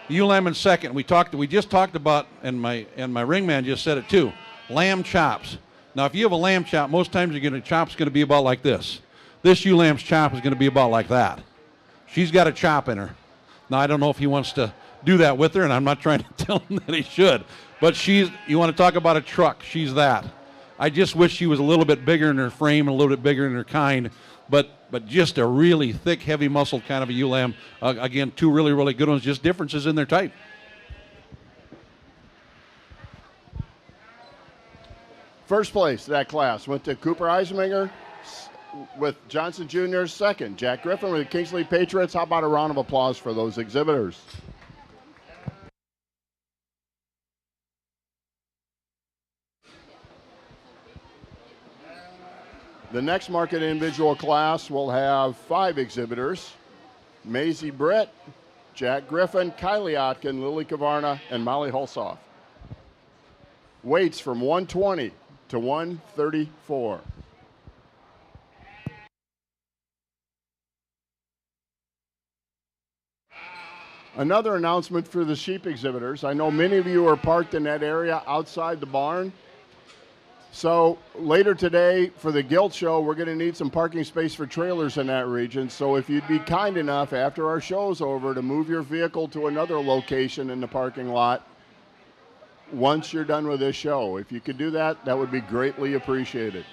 The ewe lamb in second, we just talked about, and my ringman just said it too, lamb chops. Now, if you have a lamb chop, most times chop's going to be about like this. This ewe lamb's chop is going to be about like that. She's got a chop in her. Now, I don't know if he wants to do that with her, and I'm not trying to tell him that he should. But you want to talk about a truck, she's that. I just wish she was a little bit bigger in her frame, a little bit bigger in her kind, but just a really thick, heavy muscled kind of a ewe lamb. Again, two really, really good ones, just differences in their type. First place that class went to Cooper Eisminger with Johnson Jr. second. Jack Griffin with the Kingsley Patriots. How about a round of applause for those exhibitors? The next market individual class will have 5 exhibitors: Maisie Britt, Jack Griffin, Kylie Otkin, Lily Kavarna, and Molly Hulsoff. Weights from 120 to 134. Another announcement for the sheep exhibitors. I know many of you are parked in that area outside the barn. So later today for the Gilt Show, we're going to need some parking space for trailers in that region. So if you'd be kind enough after our show's over to move your vehicle to another location in the parking lot once you're done with this show. If you could do that, that would be greatly appreciated.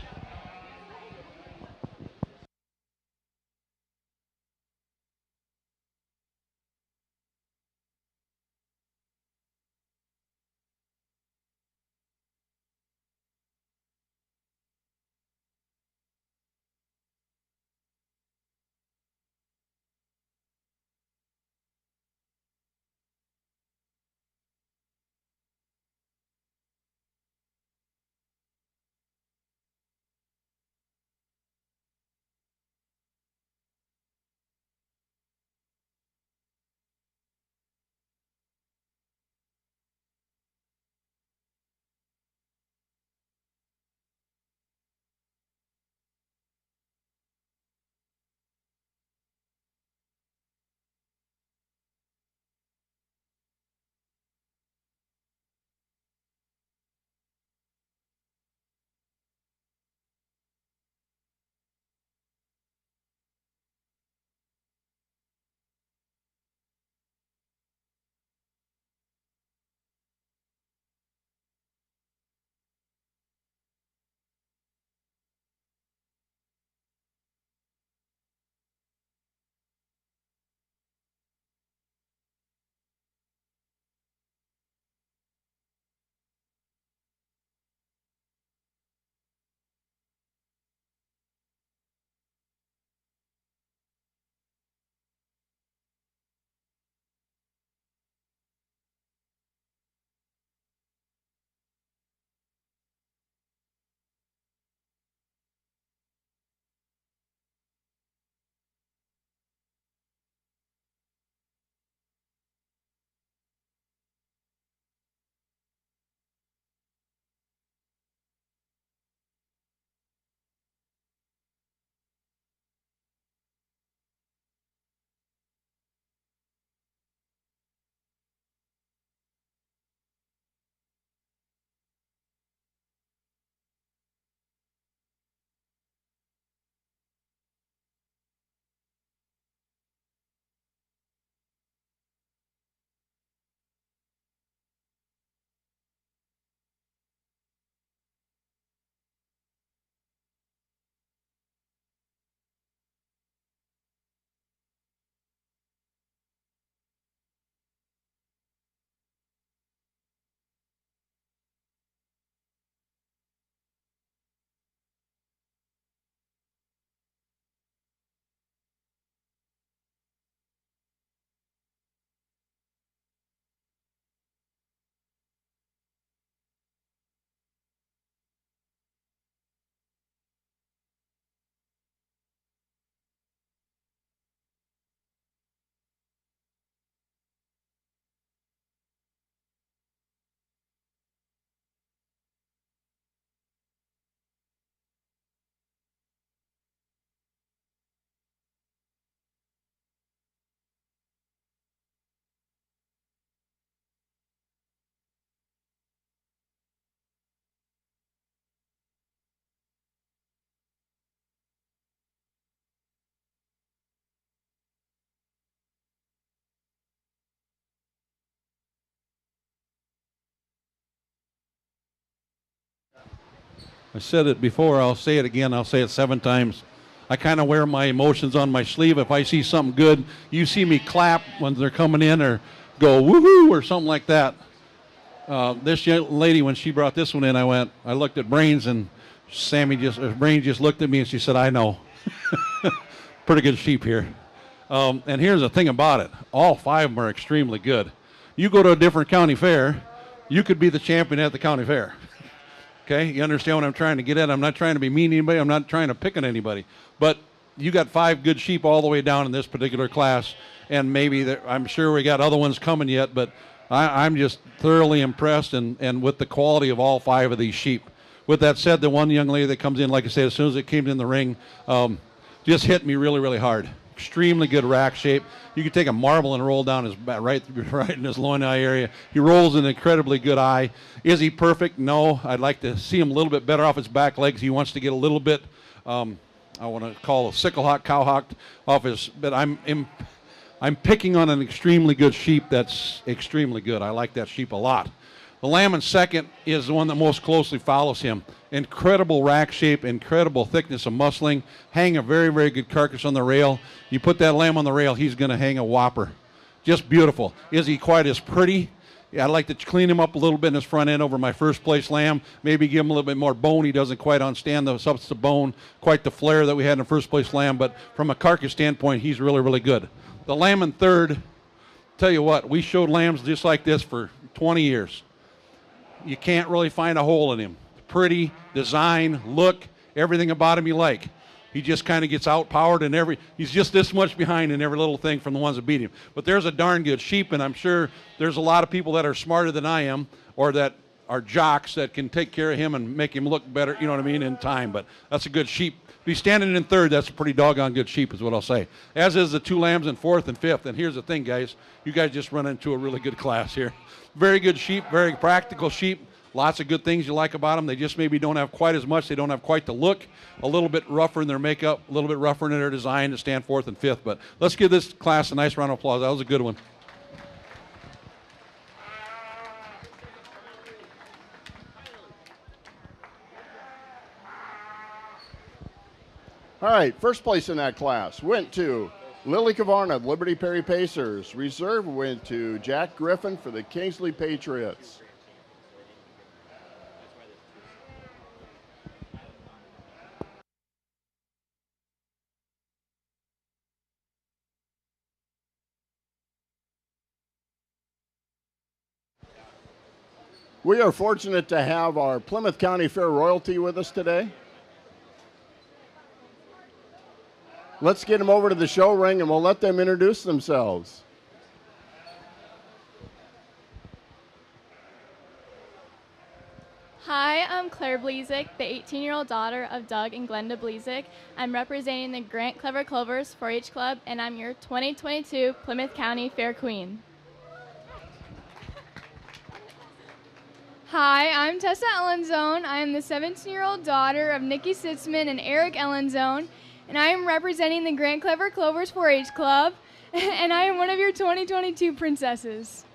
I said it before, I'll say it again, I'll say it 7 times. I kind of wear my emotions on my sleeve. If I see something good, you see me clap when they're coming in or go woohoo or something like that. This young lady, when she brought this one in, I looked at Brains, and Brains just looked at me and she said, I know. Pretty good sheep here. And here's the thing about it. All 5 of them are extremely good. You go to a different county fair, you could be the champion at the county fair. Okay, you understand what I'm trying to get at? I'm not trying to be mean to anybody. I'm not trying to pick on anybody. But you got 5 good sheep all the way down in this particular class, and maybe I'm sure we got other ones coming yet, but I'm just thoroughly impressed and with the quality of all 5 of these sheep. With that said, the one young lady that comes in, like I said, as soon as it came in the ring, just hit me really, really hard. Extremely good rack shape. You could take a marble and roll down his back, right in his loin eye area. He rolls an incredibly good eye. Is he perfect? No. I'd like to see him a little bit better off his back legs. He wants to get a little bit, I want to call a sickle hawk, cow hawked off his, but I'm picking on an extremely good sheep that's extremely good. I like that sheep a lot. The lamb in second is the one that most closely follows him. Incredible rack shape, incredible thickness of muscling, hang a very, very good carcass on the rail. You put that lamb on the rail, he's going to hang a whopper. Just beautiful. Is he quite as pretty? Yeah, I'd like to clean him up a little bit in his front end over my first place lamb. Maybe give him a little bit more bone. He doesn't quite understand the substance of bone, quite the flair that we had in the first place lamb, but from a carcass standpoint, he's really, really good. The lamb in third, tell you what, we showed lambs just like this for 20 years. You can't really find a hole in him. Pretty, design, look, everything about him you like. He just kind of gets outpowered, and he's just this much behind in every little thing from the ones that beat him. But there's a darn good sheep, and I'm sure there's a lot of people that are smarter than I am, or that are jocks that can take care of him and make him look better, you know what I mean, in time. But that's a good sheep. If he's standing in third, that's a pretty doggone good sheep is what I'll say. As is the 2 lambs in fourth and fifth. And here's the thing, guys. You guys just run into a really good class here. Very good sheep, very practical sheep. Lots of good things you like about them. They just maybe don't have quite as much. They don't have quite the look. A little bit rougher in their makeup, a little bit rougher in their design to stand fourth and fifth. But let's give this class a nice round of applause. That was a good one. All right, first place in that class went to Lily Kavarna of Liberty Perry Pacers. Reserve went to Jack Griffin for the Kingsley Patriots. We are fortunate to have our Plymouth County Fair royalty with us today. Let's get them over to the show ring and we'll let them introduce themselves. Hi, I'm Claire Blezick, the 18-year-old daughter of Doug and Glenda Blezick. I'm representing the Grant Clever Clovers 4-H Club, and I'm your 2022 Plymouth County Fair Queen. Hi, I'm Tessa Ellenzone. I am the 17-year-old daughter of Nikki Sitzman and Eric Ellenzone, and I am representing the Grant Clever Clovers 4-H Club, and I am one of your 2022 princesses.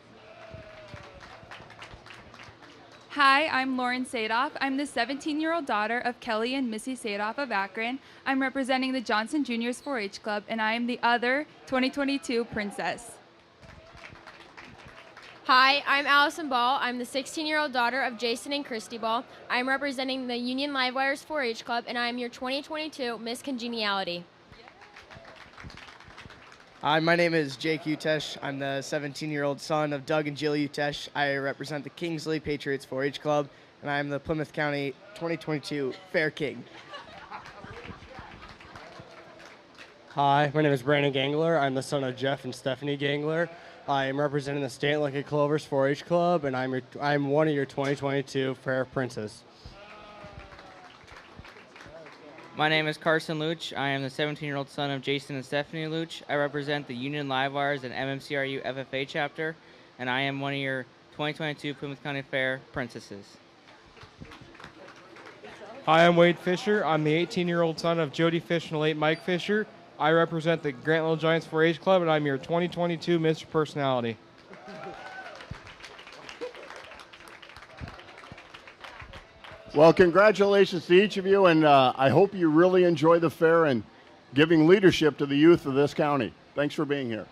Hi, I'm Lauren Sadoff. I'm the 17-year-old daughter of Kelly and Missy Sadoff of Akron. I'm representing the Johnson Juniors 4-H Club, and I am the other 2022 princess. Hi, I'm Allison Ball. I'm the 16-year-old daughter of Jason and Christy Ball. I'm representing the Union Livewires 4-H Club, and I am your 2022 Miss Congeniality. Hi, my name is Jake Utesh. I'm the 17-year-old son of Doug and Jill Utesh. I represent the Kingsley Patriots 4-H Club, and I am the Plymouth County 2022 Fair King. Hi, my name is Brandon Gangler. I'm the son of Jeff and Stephanie Gangler. I am representing the State Lucky Clovers 4-H Club, and I'm one of your 2022 Fair Princes. My name is Carson Luch. I am the 17-year-old son of Jason and Stephanie Luch. I represent the Union Livewires and MMCRU FFA chapter, and I am one of your 2022 Plymouth County Fair Princesses. Hi, I'm Wade Fisher. I'm the 18-year-old son of Jody Fish and the late Mike Fisher. I represent the Grant Little Giants 4-H Club, and I'm your 2022 Mr. Personality. Well, congratulations to each of you, and I hope you really enjoy the fair and giving leadership to the youth of this county. Thanks for being here.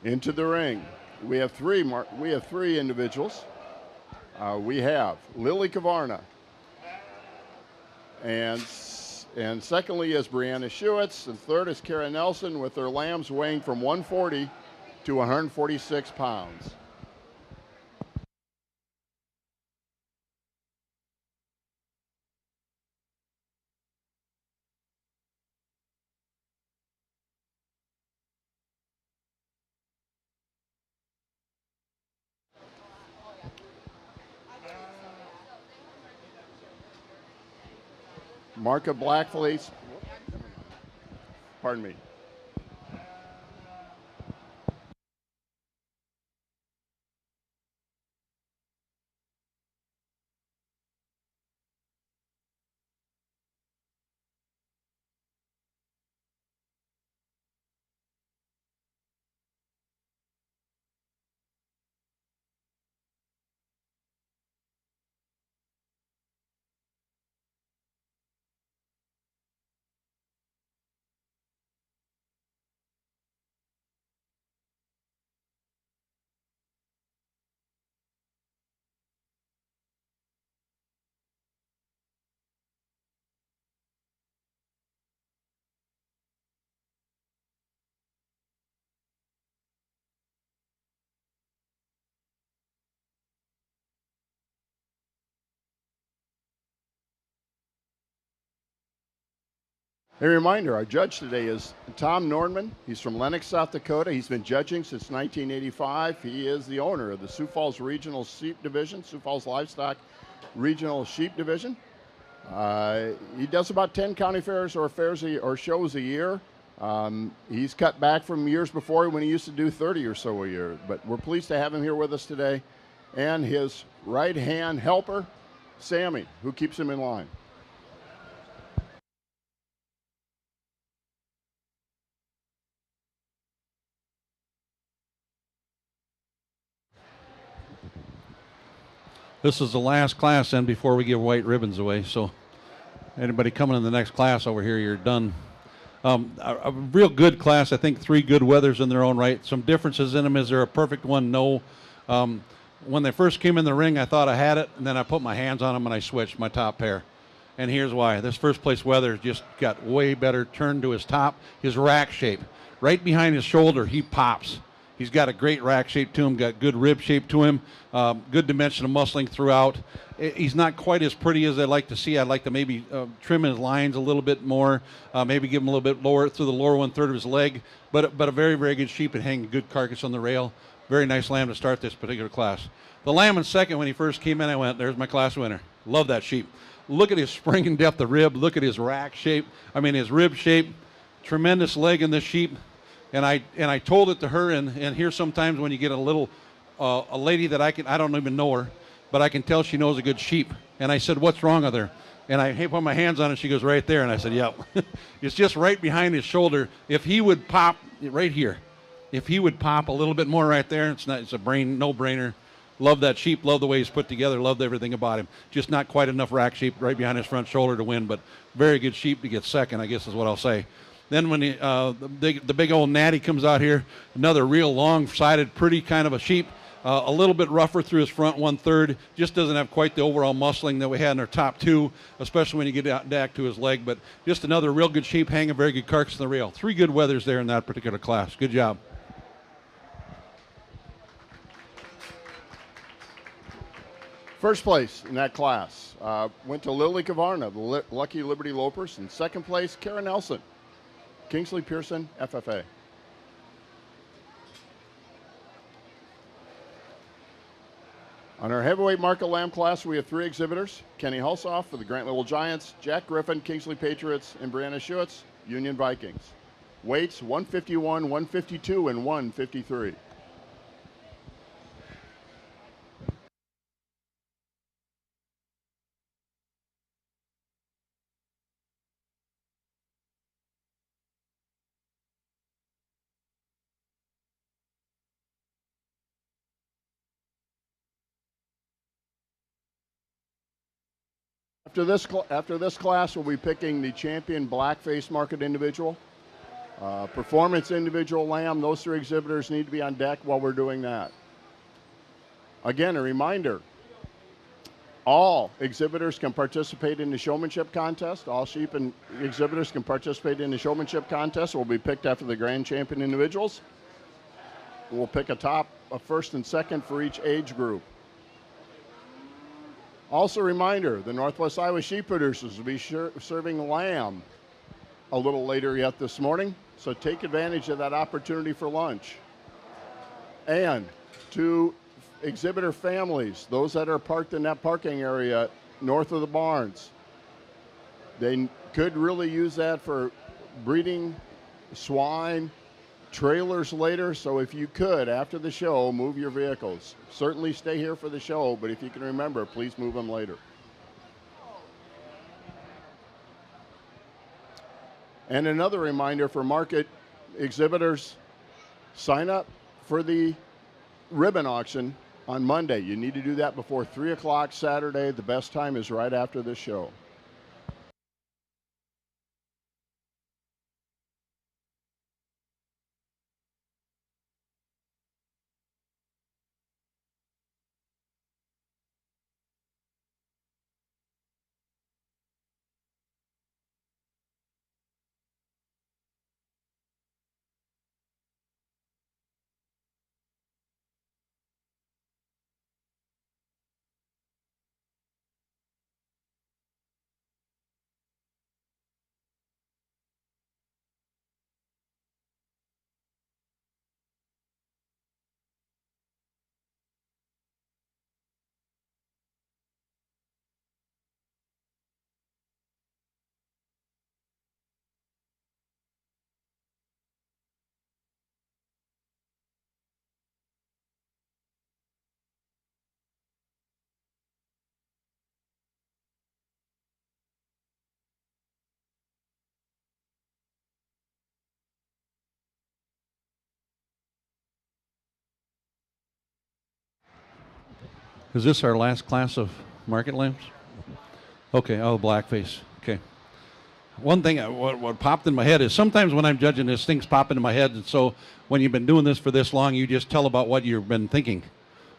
Into the ring. We have three individuals. We have Lily Kavarna. And secondly is Brianna Schuetz. And third is Kara Nelson with their lambs weighing from 140 to 146 pounds. Mark of Blackfleece. Pardon me. A reminder, our judge today is Todd Norman. He's from Lenox, South Dakota. He's been judging since 1985. He is the owner of the Sioux Falls Regional Sheep Division, Sioux Falls Livestock Regional Sheep Division. He does about 10 county fairs or shows a year. He's cut back from years before when he used to do 30 or so a year. But we're pleased to have him here with us today. And his right-hand helper, Sammy, who keeps him in line. This is the last class then before we give white ribbons away. So anybody coming in the next class over here, you're done. A real good class. I think 3 good weathers in their own right. Some differences in them. Is there a perfect one? No. When they first came in the ring, I thought I had it, and then I put my hands on them and I switched my top pair. And here's why. This first place weather just got way better. Turned to his top, his rack shape. Right behind his shoulder, he pops. He's got a great rack shape to him, got good rib shape to him, good dimension of muscling throughout. He's not quite as pretty as I'd like to see. I'd like to maybe trim his lines a little bit more, maybe give him a little bit lower through the lower 1/3 of his leg, but a very, very good sheep and hanging good carcass on the rail. Very nice lamb to start this particular class. The lamb in second, when he first came in, I went, there's my class winner. Love that sheep. Look at his spring and depth of rib. Look at his rack shape. I mean, his rib shape. Tremendous leg in this sheep. And I told it to her, and here sometimes when you get a little, a lady that I don't even know her, but I can tell she knows a good sheep. And I said, what's wrong with her? And I put my hands on it, she goes, right there. And I said, yep. It's just right behind his shoulder. If he would pop right here, if he would pop a little bit more right there, it's a no-brainer. Love that sheep, love the way he's put together, loved everything about him. Just not quite enough rack shape right behind his front shoulder to win, but very good sheep to get second, I guess is what I'll say. Then when the big old natty comes out here, another real long-sided, pretty kind of a sheep, a little bit rougher through his front 1/3, just doesn't have quite the overall muscling that we had in our top 2, especially when you get back to his leg, but just another real good sheep, hanging very good carcass in the rail. 3 good weathers there in that particular class. Good job. First place in that class went to Lily Kavarna, the Lucky Liberty Lopers, and second place, Karen Nelson, Kingsley Pearson, FFA. On our heavyweight market lamb class, we have 3 exhibitors: Kenny Hulsoff for the Grant Little Giants, Jack Griffin, Kingsley Patriots, and Brianna Schuetz, Union Vikings. Weights 151, 152, and 153. After this class, we'll be picking the champion blackface market individual, performance individual lamb. Those 3 exhibitors need to be on deck while we're doing that. Again, a reminder, all exhibitors can participate in the showmanship contest. All sheep and exhibitors can participate in the showmanship contest. Will be picked after the grand champion individuals. We'll pick a first and second for each age group. Also a reminder, the Northwest Iowa Sheep Producers will be serving lamb a little later yet this morning, so take advantage of that opportunity for lunch. And to exhibitor families, those that are parked in that parking area north of the barns, they could really use that for breeding swine, trailers later, so if you could, after the show, move your vehicles. Certainly stay here for the show, but if you can remember, please move them later. And another reminder for market exhibitors, sign up for the ribbon auction on Monday. You need to do that before 3 o'clock Saturday. The best time is right after this show. Is this our last class of market lambs? Okay, oh, blackface. Okay. One thing, what popped in my head is sometimes when I'm judging this, things pop into my head, and so when you've been doing this for this long, you just tell about what you've been thinking.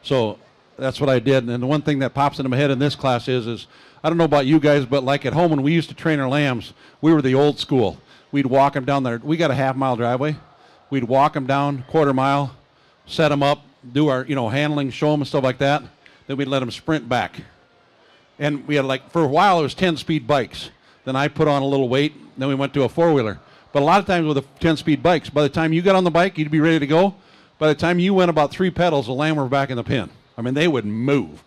So that's what I did, and the one thing that pops into my head in this class is I don't know about you guys, but like at home when we used to train our lambs, we were the old school. We'd walk them down there. We got a half-mile driveway. We'd walk them down, quarter mile, set them up, do our handling, show them and stuff like that. Then we'd let them sprint back. And we had for a while it was 10-speed bikes. Then I put on a little weight, then we went to a four-wheeler. But a lot of times with the 10-speed bikes, by the time you got on the bike, you'd be ready to go. By the time you went about 3 pedals, the lamb were back in the pen. I mean, they would move.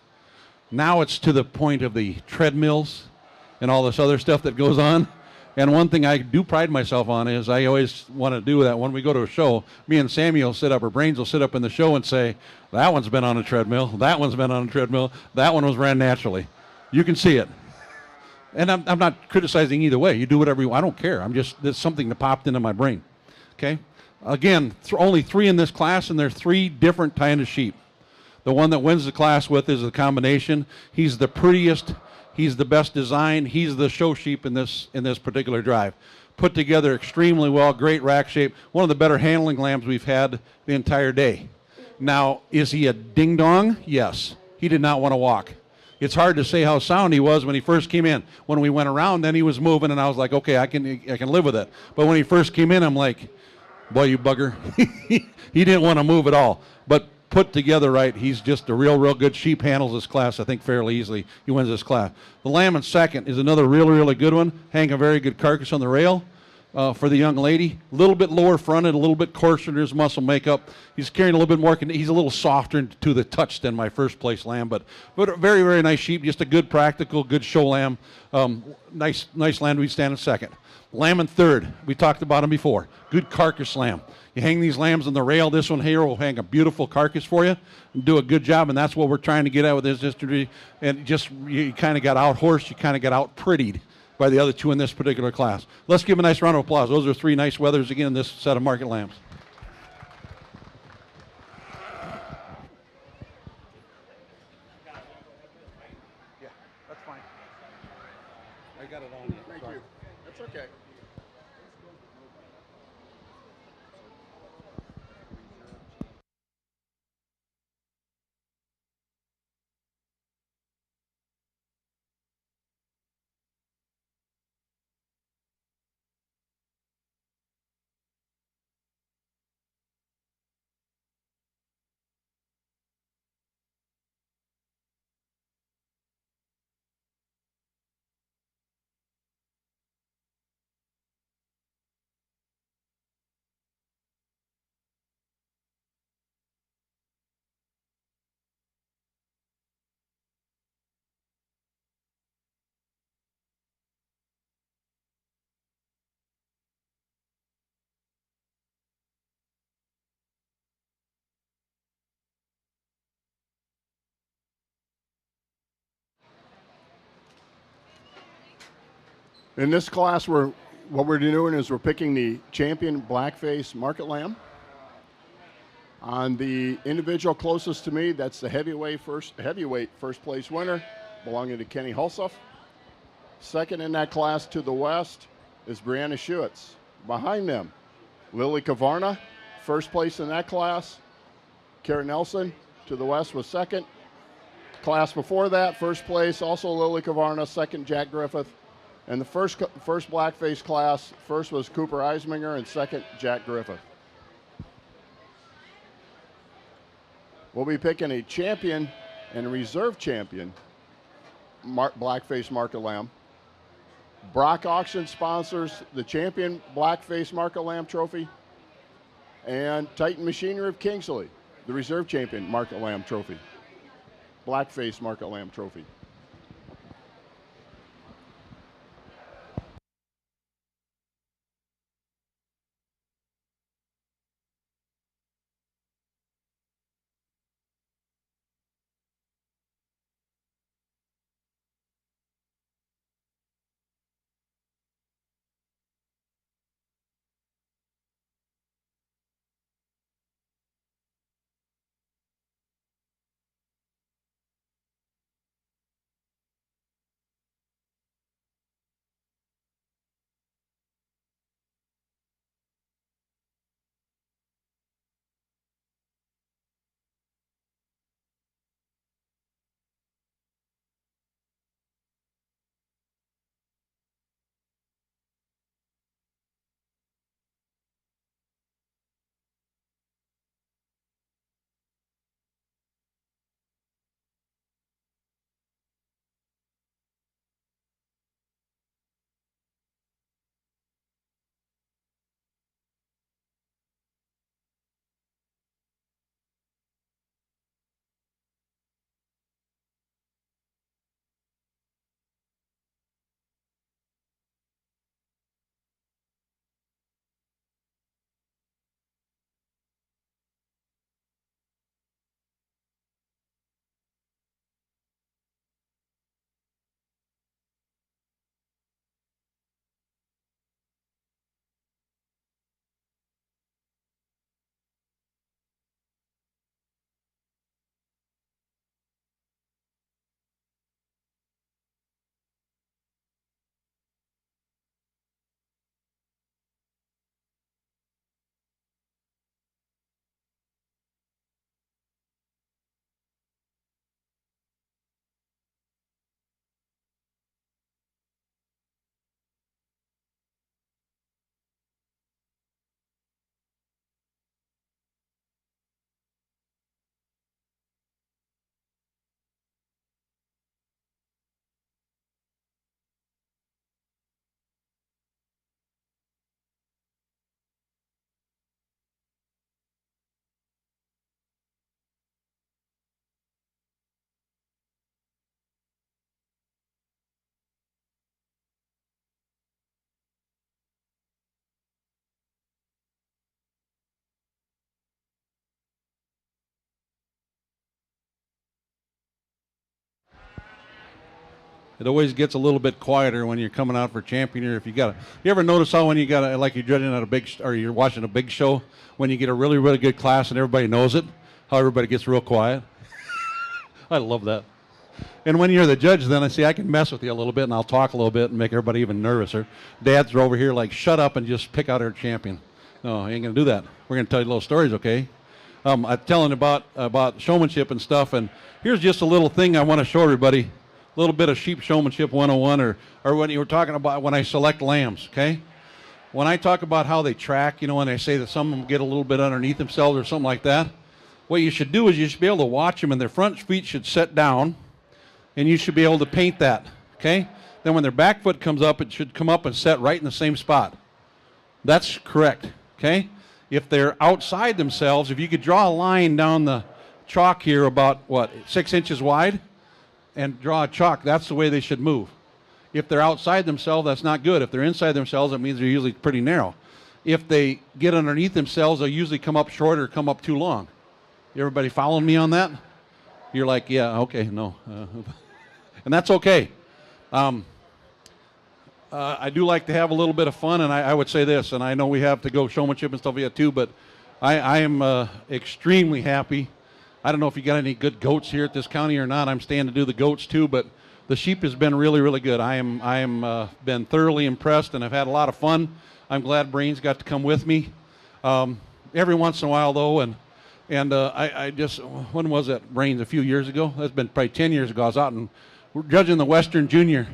Now it's to the point of the treadmills and all this other stuff that goes on. And one thing I do pride myself on is I always want to do that when we go to a show. Me and Samuel sit up, or Brains will sit up in the show and say, that one's been on a treadmill, that one's been on a treadmill, that one was ran naturally. You can see it. And I'm not criticizing either way. You do whatever you want. I don't care. There's something that popped into my brain. Okay? Again, only 3 in this class, and there's 3 different kind of sheep. The one that wins the class with is a combination. He's the prettiest. He's the best design. He's the show sheep in this particular drive. Put together extremely well, great rack shape. One of the better handling lambs we've had the entire day. Now, is he a ding-dong? Yes. He did not want to walk. It's hard to say how sound he was when he first came in. When we went around, then he was moving, and I was like, okay, I can live with it. But when he first came in, I'm like, boy, you bugger. He didn't want to move at all. But put together right. He's just a real good sheep. Handles this class, I think, fairly easily. He wins this class. The lamb in second is another really good one. Hang a very good carcass on the rail. For the young lady, a little bit lower fronted, a little bit coarser in his muscle makeup. He's carrying a little bit more. He's a little softer to the touch than my first place lamb, but a very nice sheep. Just a good practical, good show lamb. Nice lamb to be standing second. Lamb in third. We talked about him before. Good carcass lamb. You hang these lambs on the rail. This one here will hang a beautiful carcass for you and do a good job, and that's what we're trying to get at with this history. And just you kind of got out horsed, you kind of got out prettied by the other two in this particular class. Let's give them a nice round of applause. Those are three nice weathers again in this set of market lambs. Yeah, that's fine. I got it on you. Thank you. That's okay. In this class, what we're doing is we're picking the champion blackface market lamb. On the individual closest to me, that's the heavyweight first place winner, belonging to Kenny Hulshoff. Second in that class to the west is Brianna Schuetz. Behind them, Lily Kavarna, first place in that class. Karen Nelson to the west was second. Class before that, first place, also Lily Kavarna, second Jack Griffith. And the first blackface class, first was Cooper Eisminger and second Jack Griffith. We'll be picking a champion and a reserve champion blackface market lamb. Brock Auction sponsors the champion blackface market lamb trophy, and Titan Machinery of Kingsley, the reserve champion market lamb trophy, blackface market lamb trophy. It always gets a little bit quieter when you're coming out for champion. Or if you ever notice how when you got like you're judging at a big or you're watching a big show, when you get a really really good class and everybody knows it, how everybody gets real quiet. I love that. And when you're the judge, then I can mess with you a little bit and I'll talk a little bit and make everybody even nervouser. Dads are over here like, shut up and just pick out our champion. No, I ain't gonna do that. We're gonna tell you little stories, okay? I'm telling about showmanship and stuff, and here's just a little thing I want to show everybody. A little bit of sheep showmanship 101, or when you were talking about when I select lambs, okay? When I talk about how they track, when I say that some of them get a little bit underneath themselves or something like that, what you should do is you should be able to watch them and their front feet should set down, and you should be able to paint that, okay? Then when their back foot comes up, it should come up and set right in the same spot. That's correct, okay? If they're outside themselves, if you could draw a line down the chalk here about, 6 inches wide, and draw a chalk, that's the way they should move. If they're outside themselves, that's not good. If they're inside themselves, that means they're usually pretty narrow. If they get underneath themselves, they'll usually come up short or come up too long. Everybody following me on that? You're like, yeah, okay, no. And that's okay. I do like to have a little bit of fun, and I would say this, and I know we have to go showmanship and stuff yet too, but I am extremely happy. I don't know if you got any good goats here at this county or not. I'm staying to do the goats too, but the sheep has been really, really good. I am been thoroughly impressed, and I've had a lot of fun. I'm glad Brains got to come with me. Every once in a while, though, and I just, when was that, Brains, a few years ago? That's been probably 10 years ago. I was out and we're judging the Western Junior,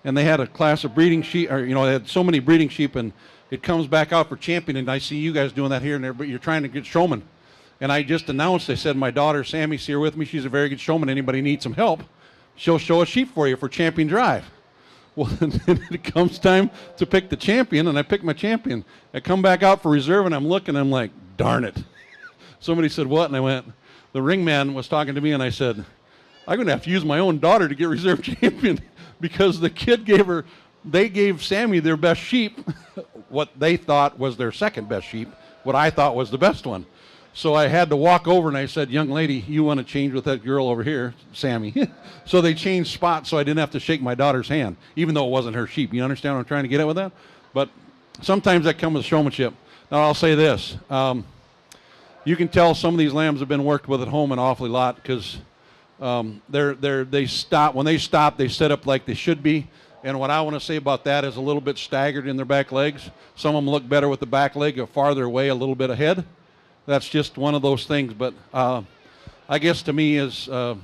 and they had a class of breeding sheep, or, they had so many breeding sheep, and it comes back out for champion, and I see you guys doing that here and there, but you're trying to get showmen. And I just announced, I said, my daughter Sammy's here with me. She's a very good showman. Anybody needs some help, she'll show a sheep for you for champion drive. Well, then it comes time to pick the champion, and I pick my champion. I come back out for reserve, and I'm looking, I'm like, darn it. Somebody said, what? And I went, the ring man was talking to me, and I said, I'm going to have to use my own daughter to get reserve champion because the kid they gave Sammy their best sheep, what they thought was their second best sheep, what I thought was the best one. So I had to walk over and I said, young lady, you want to change with that girl over here, Sammy. So they changed spots so I didn't have to shake my daughter's hand, even though it wasn't her sheep. You understand what I'm trying to get at with that? But sometimes that comes with showmanship. Now I'll say this. You can tell some of these lambs have been worked with at home an awfully lot because they stop. When they stop, they set up like they should be. And what I want to say about that is a little bit staggered in their back legs. Some of them look better with the back leg farther away, a little bit ahead. That's just one of those things. But I guess to me is the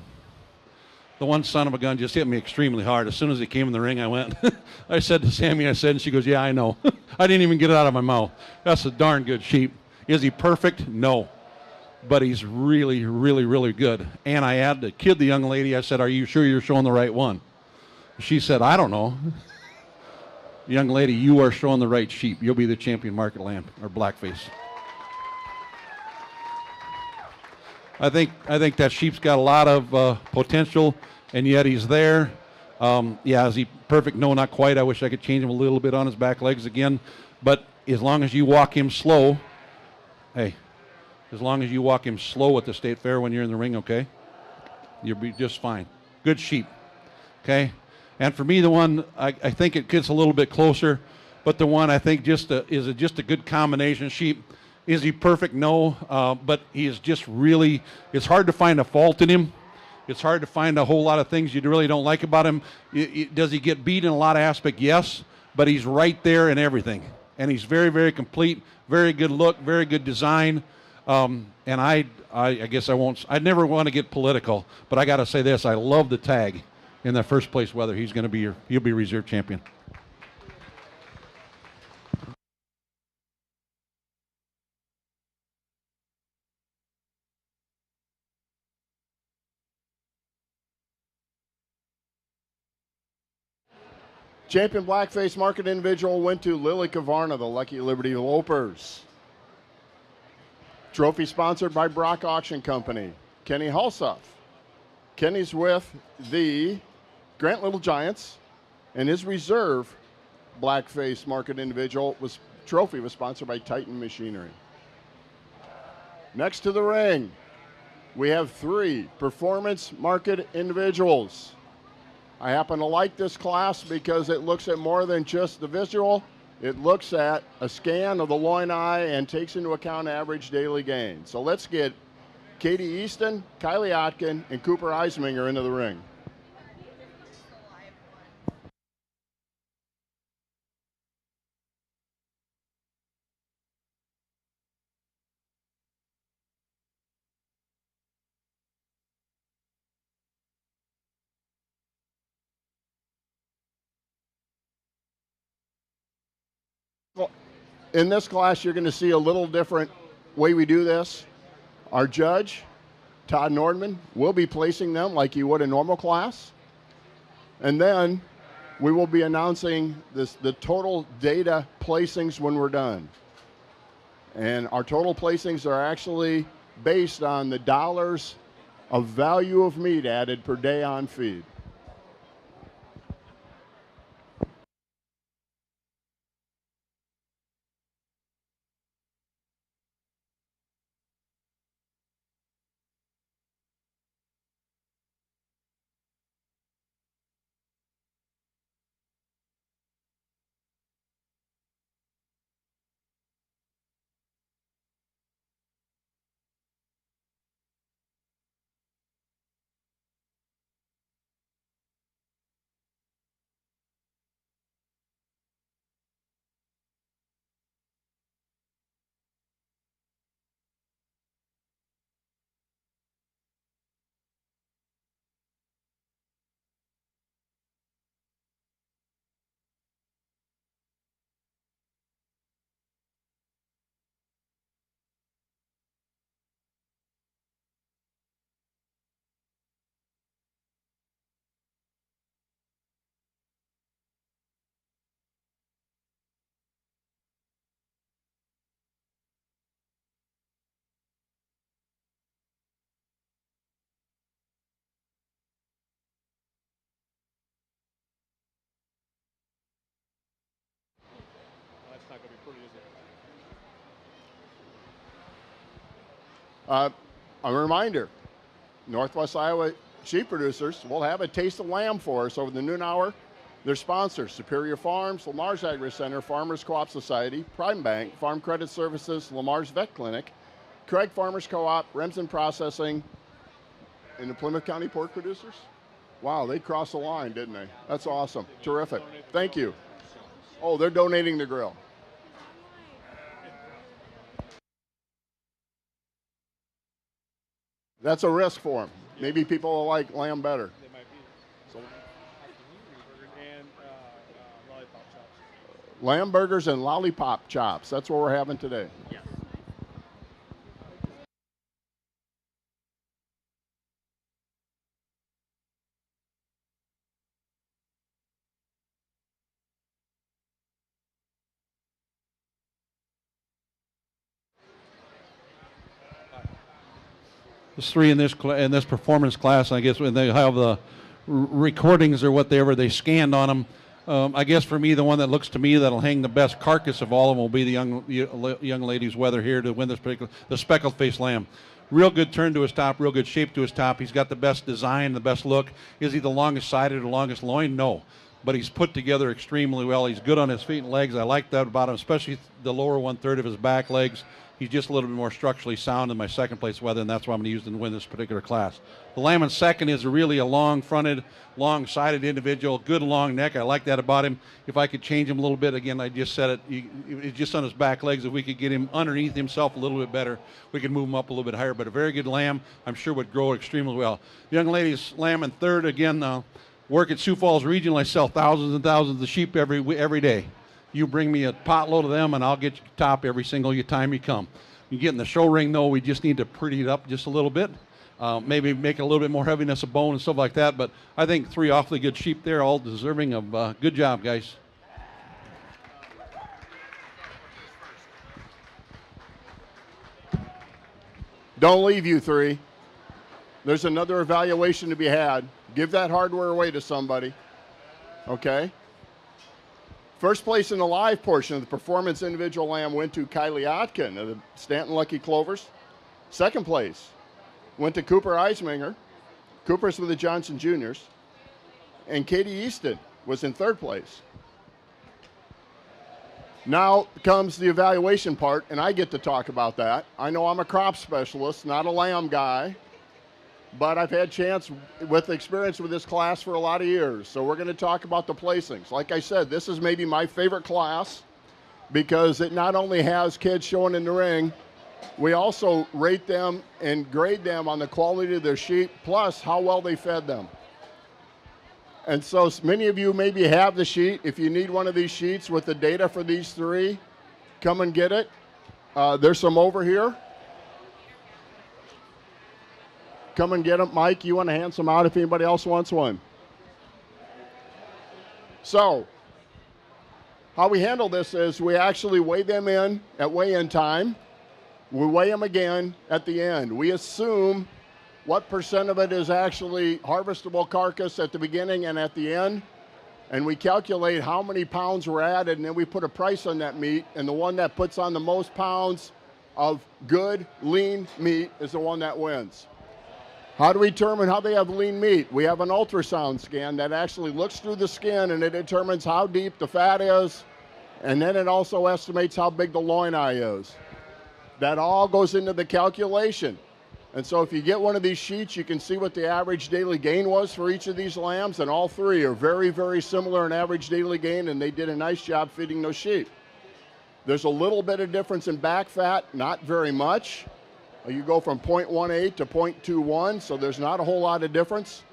one son of a gun just hit me extremely hard. As soon as he came in the ring, I went. I said to Sammy, and she goes, yeah, I know. I didn't even get it out of my mouth. That's a darn good sheep. Is he perfect? No. But he's really, really, really good. And I had to kid the young lady. I said, are you sure you're showing the right one? She said, I don't know. Young lady, you are showing the right sheep. You'll be the champion market lamb, or blackface. I think that sheep's got a lot of potential, and yet he's there. Yeah, is he perfect? No, not quite. I wish I could change him a little bit on his back legs again. But as long as you walk him slow, hey, as long as you walk him slow at the state fair when you're in the ring, okay, you'll be just fine. Good sheep, okay? And for me, the one, I think it gets a little bit closer, but the one I think is just a good combination sheep. Is he perfect? No, but he is just really, it's hard to find a fault in him. It's hard to find a whole lot of things you really don't like about him. Does he get beat in a lot of aspects? Yes, but he's right there in everything. And he's very, very complete, very good look, very good design. And I guess I'd never want to get political, but I got to say this, I love the tag in that first place, whether he's going to be he'll be reserve champion. Champion Blackface Market Individual went to Lily Kavarna, the Lucky Liberty Lopers. Trophy sponsored by Brock Auction Company. Kenny Halsoff. Kenny's with the Grant Little Giants, and his reserve Blackface Market Individual trophy was sponsored by Titan Machinery. Next to the ring, we have 3 Performance Market Individuals. I happen to like this class because it looks at more than just the visual. It looks at a scan of the loin eye and takes into account average daily gain. So let's get Katie Easton, Kylie Otkin, and Cooper Eisminger into the ring. In this class, you're going to see a little different way we do this. Our judge, Todd Norman, will be placing them like you would a normal class. And then we will be announcing the total data placings when we're done. And our total placings are actually based on the dollars of value of meat added per day on feed. A reminder, Northwest Iowa sheep producers will have a taste of lamb for us over the noon hour. Their sponsors, Superior Farms, Lamar's Agri Center, Farmers Co-op Society, Prime Bank, Farm Credit Services, Lamar's Vet Clinic, Craig Farmers Co-op, Remsen Processing, and the Plymouth County Pork Producers. Wow, they crossed the line, didn't they? That's awesome. Terrific. Thank you. Oh, they're donating the grill. That's a risk for them. Maybe people will like lamb better. They might be. So, and lollipop chops. Lamb burgers and lollipop chops. That's what we're having today. Yes. There's three in this performance class. I guess when they have the recordings or whatever they scanned on them. I guess for me, the one that looks to me that'll hang the best carcass of all of them will be the young lady's wether here to win this particular, the speckled face lamb. Real good turn to his top, real good shape to his top. He's got the best design, the best look. Is he the longest sided or longest loin? No. But he's put together extremely well. He's good on his feet and legs. I like that about him, especially the lower 1/3 of his back legs. He's just a little bit more structurally sound than my second place wether, and that's why I'm going to use him to win this particular class. The lamb in second is really a long-fronted, long-sided individual, good long neck. I like that about him. If I could change him a little bit, again, I just said it, it's just on his back legs. If we could get him underneath himself a little bit better, we could move him up a little bit higher. But a very good lamb, I'm sure would grow extremely well. The young lady's lamb in third, again, work at Sioux Falls Regional. I sell thousands and thousands of sheep every day. You bring me a potload of them, and I'll get you top every single time you come. You get in the show ring, though, we just need to pretty it up just a little bit. Maybe make it a little bit more heaviness of bone and stuff like that. But I think three awfully good sheep there, all deserving of good job, guys. Don't leave, you three. There's another evaluation to be had. Give that hardware away to somebody. Okay? First place in the live portion of the performance individual lamb went to Kylie Otkin of the Stanton Lucky Clovers. Second place went to Cooper Eisminger. Cooper's with the Johnson Juniors. and Katie Easton was in third place. Now comes the evaluation part, and I get to talk about that. I know I'm a crop specialist, not a lamb guy, but I've had chance with experience with this class for a lot of years. So we're going to talk about the placings. Like I said, this is maybe my favorite class because it not only has kids showing in the ring, we also rate them and grade them on the quality of their sheep, plus how well they fed them. And so many of you maybe have the sheet. If you need one of these sheets with the data for these three, come and get it. There's some over here. Come and get them. Mike, you want to hand some out if anybody else wants one. So how we handle this is we actually weigh them in at weigh-in time. We weigh them again at the end. We assume what percent of it is actually harvestable carcass at the beginning and at the end, and we calculate how many pounds were added, and then we put a price on that meat, and the one that puts on the most pounds of good, lean meat is the one that wins. How do we determine how they have lean meat? We have an ultrasound scan that actually looks through the skin, and it determines how deep the fat is, and then it also estimates how big the loin eye is. That all goes into the calculation. And so if you get one of these sheets, you can see what the average daily gain was for each of these lambs, and all three are very, very similar in average daily gain, and they did a nice job feeding those sheep. There's a little bit of difference in back fat, not very much. You go from 0.18 to 0.21, so there's not a whole lot of difference.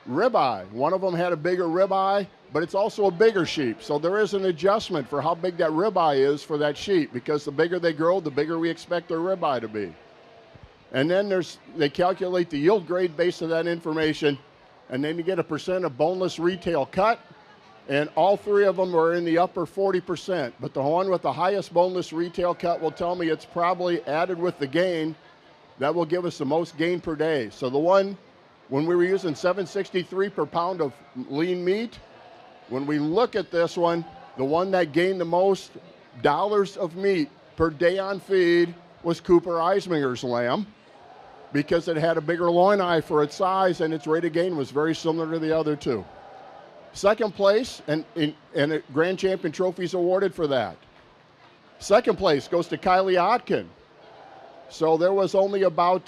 Ribeye, one of them had a bigger ribeye, but it's also a bigger sheep, so there is an adjustment for how big that ribeye is for that sheep, because the bigger they grow, the bigger we expect their ribeye to be. And then they calculate the yield grade based on that information, and then you get a percent of boneless retail cut, and all three of them are in the upper 40%. But the one with the highest boneless retail cut will tell me it's probably added with the gain. That will give us the most gain per day. So the one, when we were using $7.63 per pound of lean meat, when we look at this one, the one that gained the most dollars of meat per day on feed was Cooper Eisminger's lamb, because it had a bigger loin eye for its size, and its rate of gain was very similar to the other two. Second place, and a Grand Champion trophy is awarded for that. Second place goes to Kylie Otkin. So there was only about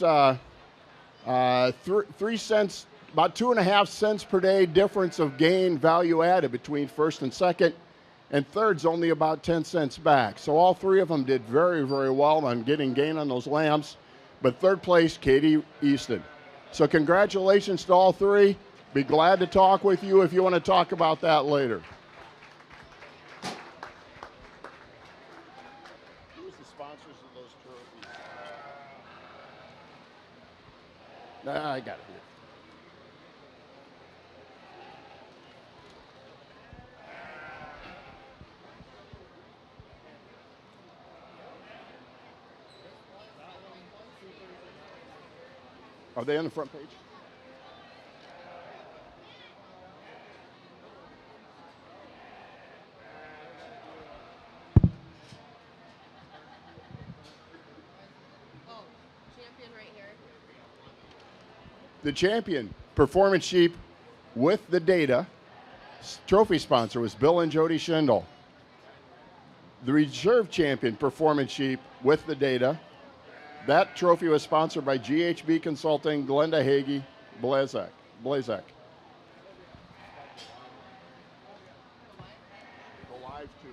3 cents, about 2.5 cents per day difference of gain value added between first and second, and third's only about 10 cents back. So all three of them did very, very well on getting gain on those lambs. But third place, Katie Easton. So congratulations to all three. Be glad to talk with you if you want to talk about that later. Who's the sponsors of those trophies? I got it here. Are they on the front page? Oh, champion right here. The champion performance sheep with the data trophy sponsor was Bill and Jody Schindel. The reserve champion performance sheep with the data, that trophy was sponsored by GHB Consulting, Glenda Hagee, Blazak. The live too.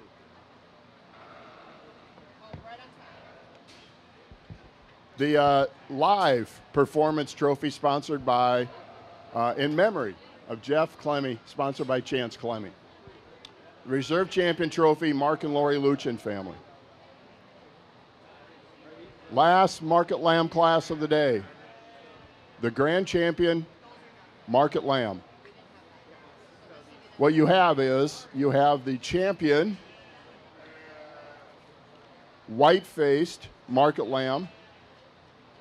The live performance trophy sponsored by, in memory of Jeff Clemmy, sponsored by Chance Clemmy. The reserve champion trophy, Mark and Lori Luchin family. Last market lamb class of the day. The grand champion, market lamb. What you have is, you have the champion, white-faced market lamb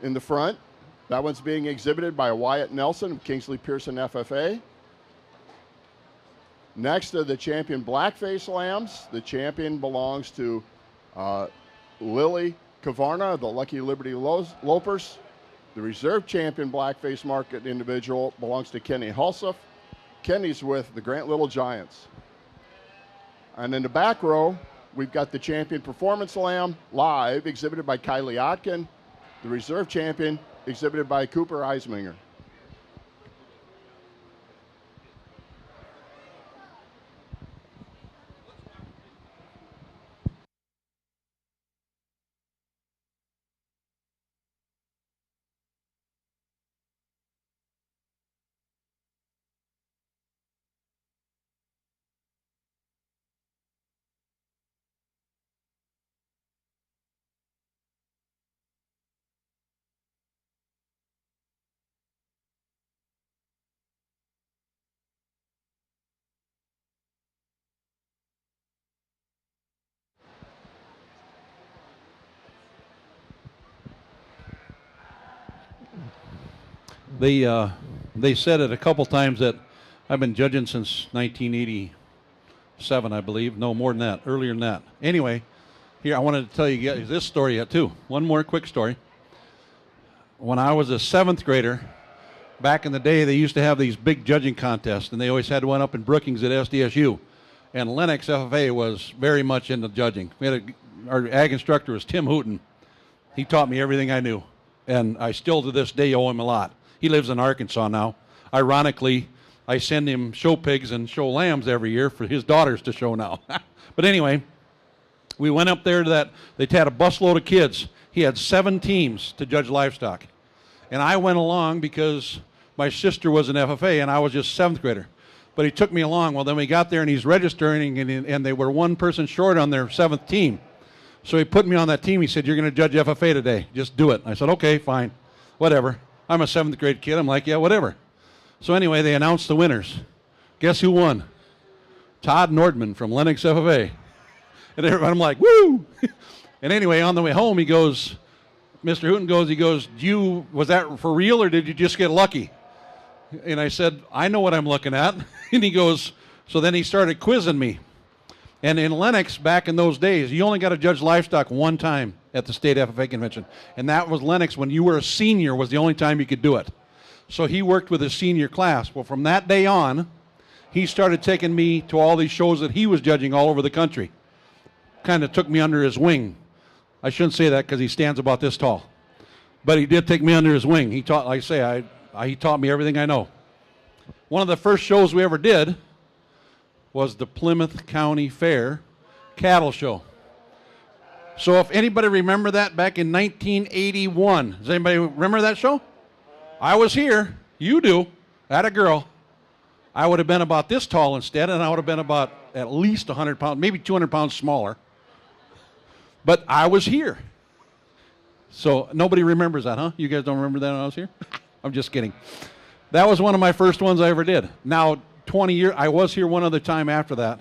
in the front. That one's being exhibited by Wyatt Nelson of Kingsley Pearson FFA. Next to the champion black-faced lambs, the champion belongs to Lily Kavarna, the Lucky Liberty Lopers. The reserve champion blackface market individual belongs to Kenny Hulseth. Kenny's with the Grant Little Giants. And in the back row, we've got the champion Performance Lamb live, exhibited by Kylie Otkin, the reserve champion, exhibited by Cooper Eisminger. They said it a couple times that I've been judging since 1987, I believe. No, more than that, earlier than that. Anyway, here I wanted to tell you guys this story yet too. One more quick story. When I was a 7th grader, back in the day, they used to have these big judging contests, and they always had one up in Brookings at SDSU. And Lennox FFA was very much into judging. Our ag instructor was Tim Hooten. He taught me everything I knew, and I still to this day owe him a lot. He lives in Arkansas now. Ironically, I send him show pigs and show lambs every year for his daughters to show now. But anyway, we went up there to that. They had a busload of kids. He had 7 teams to judge livestock. And I went along because my sister was an FFA and I was just 7th grader. But he took me along. Well, then we got there and he's registering and they were one person short on their 7th team. So he put me on that team. He said, "You're going to judge FFA today. Just do it." I said, "Okay, fine. Whatever." I'm a 7th grade kid. I'm like, "Yeah, whatever." So anyway, they announced the winners. Guess who won? Todd Norman from Lennox FFA. And everybody, I'm like, "Woo!" And anyway, on the way home, he goes, Mr. Hooten goes, was that for real or did you just get lucky? And I said, "I know what I'm looking at." And he goes, so then he started quizzing me. And in Lennox, back in those days, you only got to judge livestock one time at the state FFA convention. And that was Lennox when you were a senior was the only time you could do it. So he worked with his senior class. Well, from that day on, he started taking me to all these shows that he was judging all over the country. Kind of took me under his wing. I shouldn't say that because he stands about this tall. But he did take me under his wing. He taught, like I say, he taught me everything I know. One of the first shows we ever did was the Plymouth County Fair Cattle Show. So if anybody remember that back in 1981, does anybody remember that show? I was here. You do. Atta girl. I would have been about this tall instead, and I would have been about at least 100 pounds, maybe 200 pounds smaller. But I was here. So nobody remembers that, huh? You guys don't remember that when I was here? I'm just kidding. That was one of my first ones I ever did. Now, 20 years, I was here one other time after that,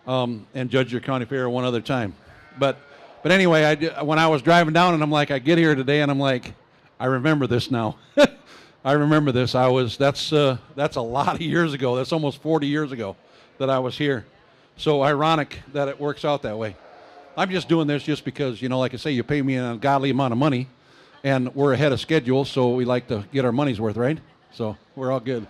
and judged your county fair one other time. But anyway, when I was driving down, and I'm like, I get here today, and I'm like, I remember this now. I remember this. That's a lot of years ago. That's almost 40 years ago that I was here. So ironic that it works out that way. I'm just doing this just because, like I say, you pay me an ungodly amount of money, and we're ahead of schedule, so we like to get our money's worth, right? So we're all good.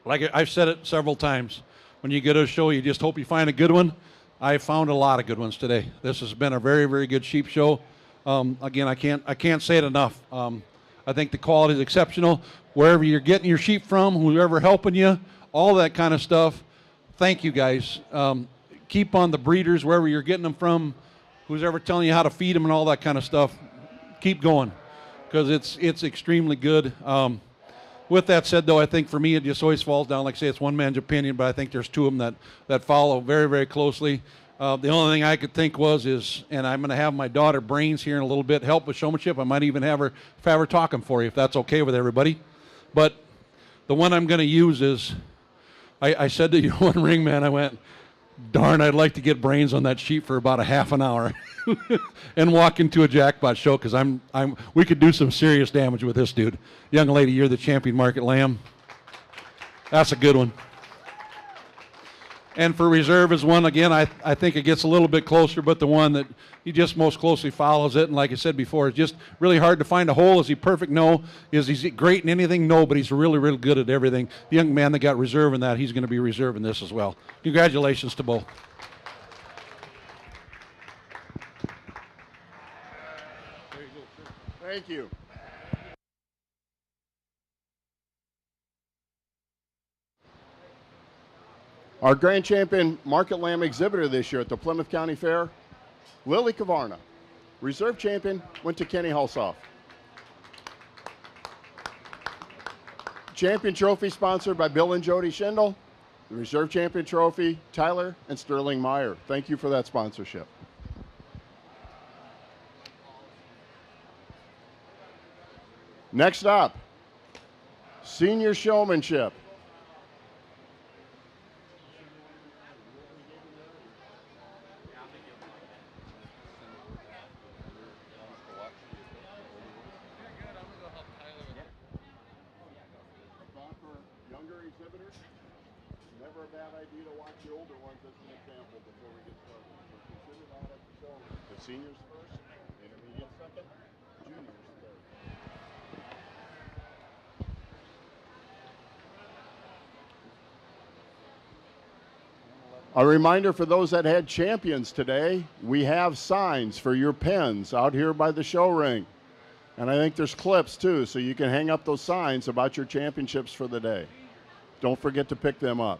Like I've said it several times, when you go to a show, you just hope you find a good one. I found a lot of good ones today. This has been a very, very good sheep show. Again, I can't say it enough. I think the quality is exceptional. Wherever you're getting your sheep from, whoever helping you, all that kind of stuff. Thank you, guys. Keep on the breeders wherever you're getting them from. Who's ever telling you how to feed them and all that kind of stuff. Keep going, because it's extremely good. With that said, though, I think for me it just always falls down. Like I say, it's one man's opinion, but I think there's 2 of them that follow very, very closely. The only thing I could think is, and I'm going to have my daughter Brains here in a little bit help with showmanship. I might even have her talking for you if that's okay with everybody. But the one I'm going to use is, I said to you one ring man, I went, darn, I'd like to get Brains on that sheep for about a half an hour and walk into a jackpot show, because we could do some serious damage with this dude. Young lady, you're the champion market lamb. That's a good one. And for reserve is one, again, I think it gets a little bit closer, but the one that he just most closely follows it. And like I said before, it's just really hard to find a hole. Is he perfect? No. Is he great in anything? No, but he's really, really good at everything. The young man that got reserve in that, he's going to be reserve in this as well. Congratulations to both. Thank you. Our grand champion market lamb exhibitor this year at the Plymouth County Fair, Lily Kavarna. Reserve champion went to Kenny Hulsoff. Champion trophy sponsored by Bill and Jody Schindel. The reserve champion trophy, Tyler and Sterling Meyer. Thank you for that sponsorship. Next up, senior showmanship. Never a bad idea to watch the older ones as an example before we get started. So consider that at the show. The seniors first, intermediate second, juniors third. A reminder for those that had champions today, we have signs for your pens out here by the show ring. And I think there's clips too, so you can hang up those signs about your championships for the day. Don't forget to pick them up.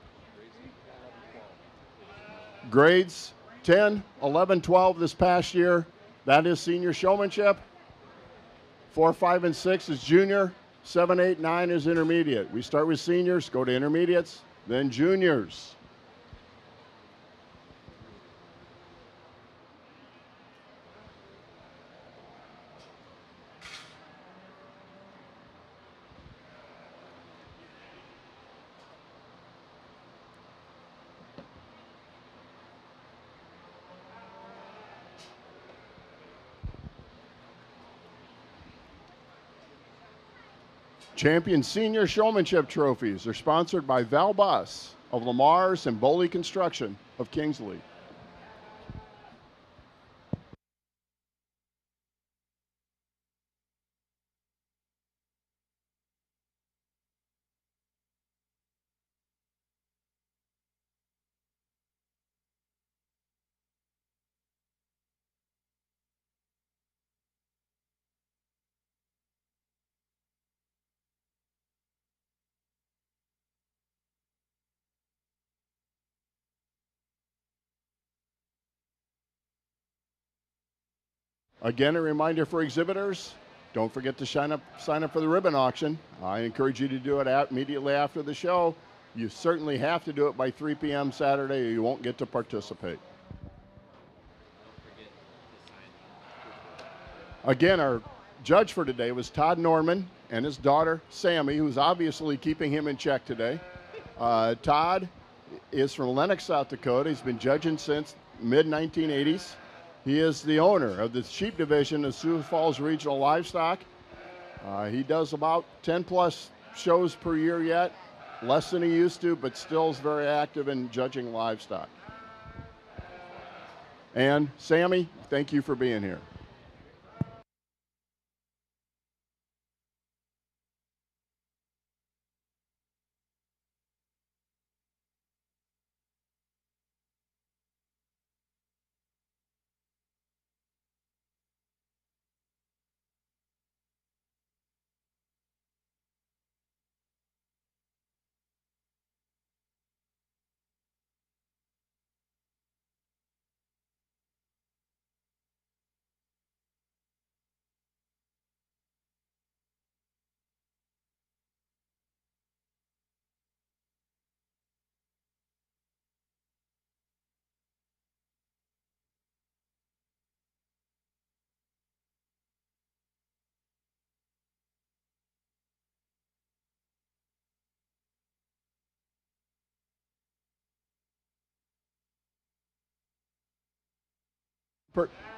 Grades 10, 11, 12 this past year, that is senior showmanship. 4, 5, and 6 is junior. 7, 8, 9 is intermediate. We start with seniors, go to intermediates, then juniors. Champion Senior Showmanship Trophies are sponsored by Val Bus of Lamar's and Boley Construction of Kingsley. Again, a reminder for exhibitors, don't forget to sign up for the ribbon auction. I encourage you to do it immediately after the show. You certainly have to do it by 3 p.m. Saturday or you won't get to participate. Again, our judge for today was Todd Norman and his daughter, Sammy, who's obviously keeping him in check today. Todd is from Lenox, South Dakota. He's been judging since mid-1980s. He is the owner of the sheep division of Sioux Falls Regional Livestock. He does about 10 plus shows per year yet, less than he used to, but still is very active in judging livestock. And Sammy, thank you for being here.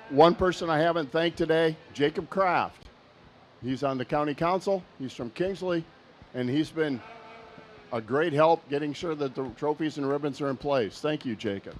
One person I haven't thanked today, Jacob Kraft. He's on the county council. He's from Kingsley, and he's been a great help getting sure that the trophies and ribbons are in place. Thank you, Jacob.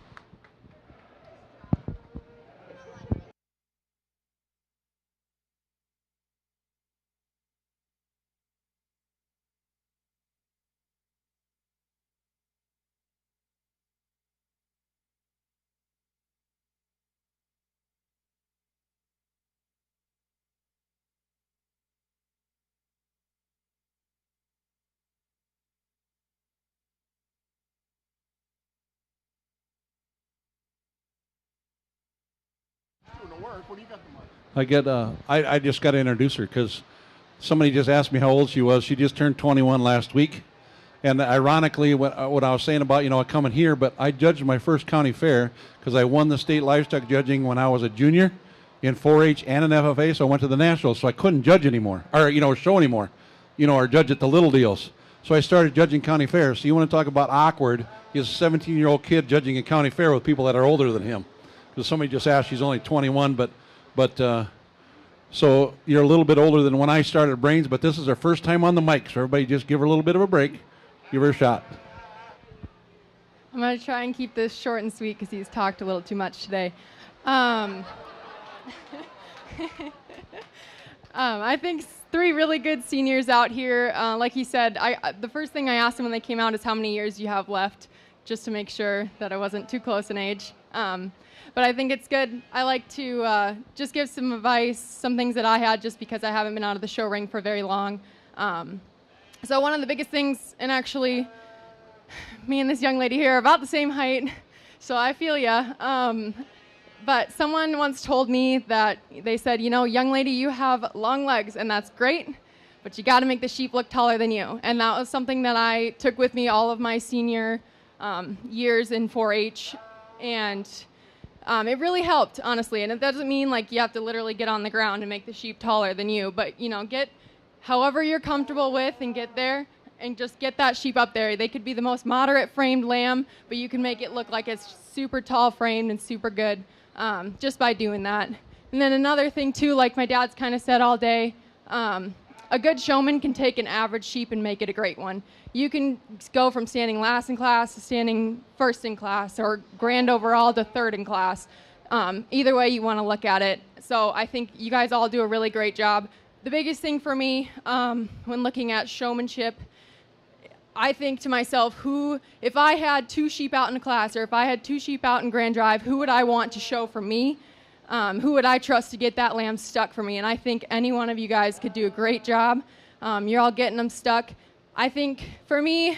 What do you got the mic? I just got to introduce her because somebody just asked me how old she was. She just turned 21 last week. And ironically, what I was saying about, coming here, but I judged my first county fair because I won the state livestock judging when I was a junior in 4-H and an FFA, so I went to the Nationals, so I couldn't judge anymore, or, show anymore, or judge at the little deals. So I started judging county fairs. So you want to talk about awkward? He's a 17-year-old kid judging a county fair with people that are older than him. Because somebody just asked, she's only 21, but so you're a little bit older than when I started Brains, but this is her first time on the mic, so everybody just give her a little bit of a break. Give her a shot. I'm going to try and keep this short and sweet because he's talked a little too much today. I think 3 really good seniors out here. Like he said, the first thing I asked them when they came out is how many years you have left, just to make sure that I wasn't too close in age. But I think it's good. I like to just give some advice, some things that I had just because I haven't been out of the show ring for very long. So one of the biggest things, and actually me and this young lady here are about the same height, so I feel ya. But someone once told me that they said, young lady, you have long legs, and that's great, but you got to make the sheep look taller than you. And that was something that I took with me all of my senior years in 4-H, and it really helped, honestly. And it doesn't mean like you have to literally get on the ground and make the sheep taller than you, but get however you're comfortable with and get there and just get that sheep up there. They could be the most moderate framed lamb, but you can make it look like it's super tall framed and super good just by doing that. And then another thing too, like my dad's kind of said all day, a good showman can take an average sheep and make it a great one. You can go from standing last in class to standing first in class, or grand overall to third in class. Either way you want to look at it. So I think you guys all do a really great job. The biggest thing for me when looking at showmanship, I think to myself, if I had 2 sheep out in a class, or if I had 2 sheep out in Grand Drive, who would I want to show for me? Who would I trust to get that lamb stuck for me? And I think any one of you guys could do a great job. You're all getting them stuck. I think for me,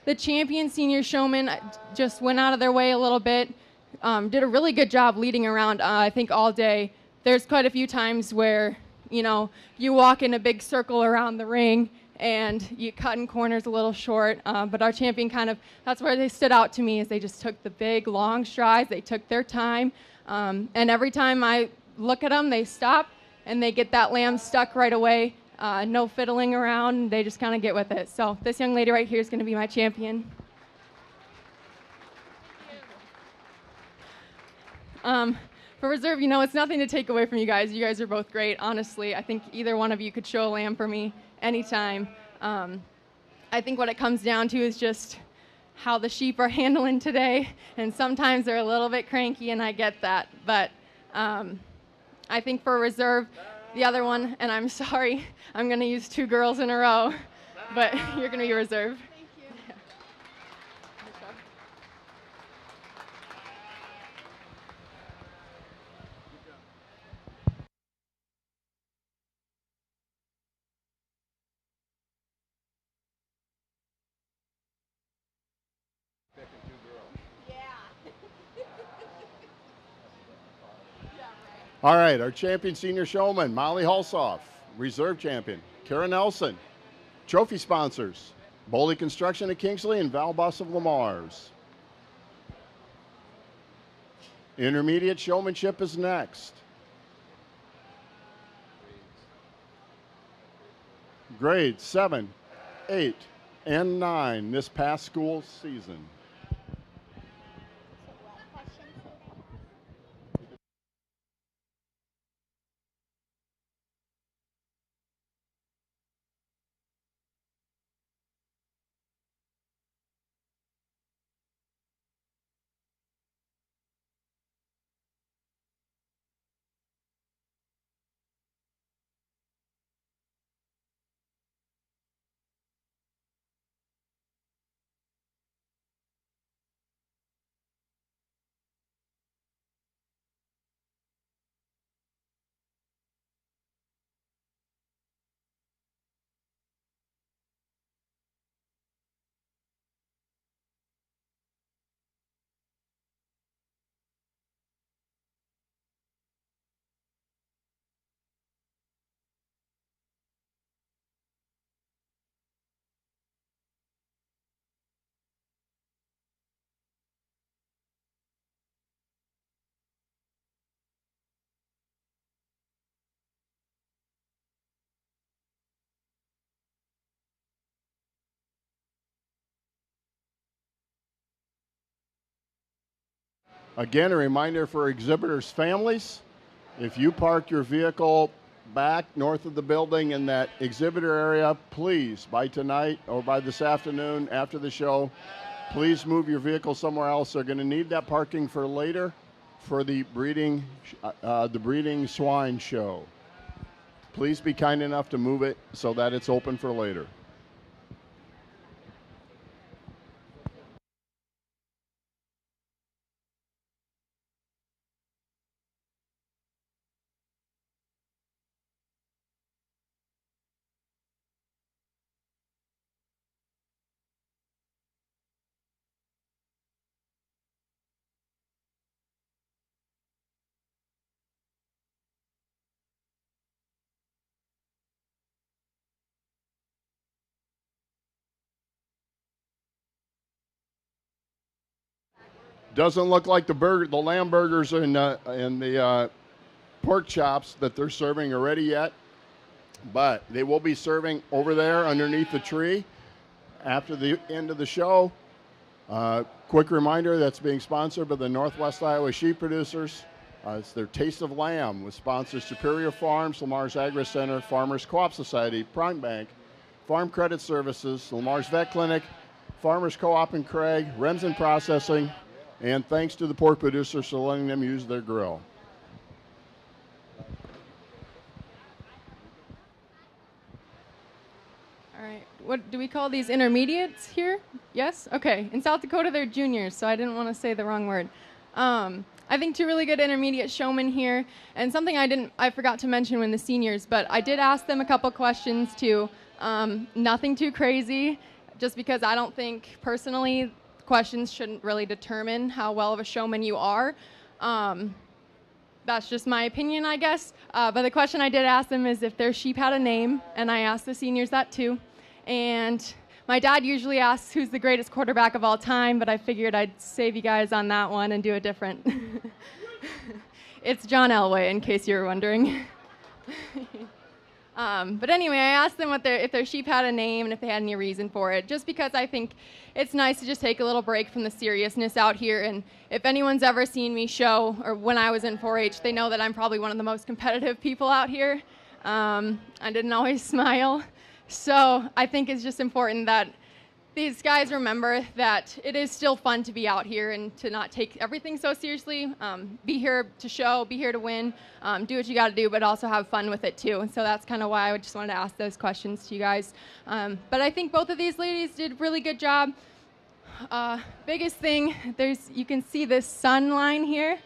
the champion senior showman just went out of their way a little bit, did a really good job leading around, I think, all day. There's quite a few times where, you walk in a big circle around the ring and you cut in corners a little short, but our champion that's where they stood out to me, is they just took the big, long strides. They took their time, and every time I look at them, they stop and they get that lamb stuck right away. No fiddling around. They just kind of get with it. So this young lady right here is going to be my champion. For reserve, it's nothing to take away from you guys. You guys are both great. Honestly, I think either one of you could show a lamb for me anytime. I think what it comes down to is just how the sheep are handling today, and sometimes they're a little bit cranky, and I get that. But I think for reserve, the other one, and I'm sorry, I'm going to use 2 girls in a row, but you're going to be reserve. Thank you. Yeah. All right, our champion senior showman, Molly Hulsoff. Reserve champion, Kara Nelson. Trophy sponsors, Boley Construction of Kingsley and Valbus of Lamar's. Intermediate showmanship is next. Grades 7, 8, and 9 this past school season. Again, a reminder for exhibitors' families, if you park your vehicle back north of the building in that exhibitor area, please, by tonight or by this afternoon after the show, please move your vehicle somewhere else. They're going to need that parking for later for the breeding swine show. Please be kind enough to move it so that it's open for later. Doesn't look like the lamb burgers and the pork chops that they're serving are ready yet, but they will be serving over there underneath the tree after the end of the show. Quick reminder, that's being sponsored by the Northwest Iowa Sheep Producers. It's their Taste of Lamb with sponsors Superior Farms, Lamar's Agri Center, Farmers Co-op Society, Prime Bank, Farm Credit Services, Lamar's Vet Clinic, Farmers Co-op in Craig, Remsen Processing, and thanks to the pork producers for letting them use their grill. All right, what do we call these, intermediates here? Yes? Okay, in South Dakota they're juniors, so I didn't want to say the wrong word. I think two really good intermediate showmen here, and something I forgot to mention when the seniors, but I did ask them a couple questions too. Nothing too crazy, just because I don't think personally questions shouldn't really determine how well of a showman you are. That's just my opinion, I guess. But the question I did ask them is if their sheep had a name, and I asked the seniors that too. And my dad usually asks who's the greatest quarterback of all time, but I figured I'd save you guys on that one and do it different. It's John Elway, in case you were wondering. But anyway, I asked them if their sheep had a name and if they had any reason for it, just because I think it's nice to just take a little break from the seriousness out here. And if anyone's ever seen me show, or when I was in 4-H, they know that I'm probably one of the most competitive people out here. I didn't always smile. So I think it's just important that these guys remember that it is still fun to be out here and to not take everything so seriously. Be here to show, be here to win, do what you got to do, but also have fun with it too. And so that's kind of why I just wanted to ask those questions to you guys. But I think both of these ladies did a really good job. Biggest thing, you can see this sun line here.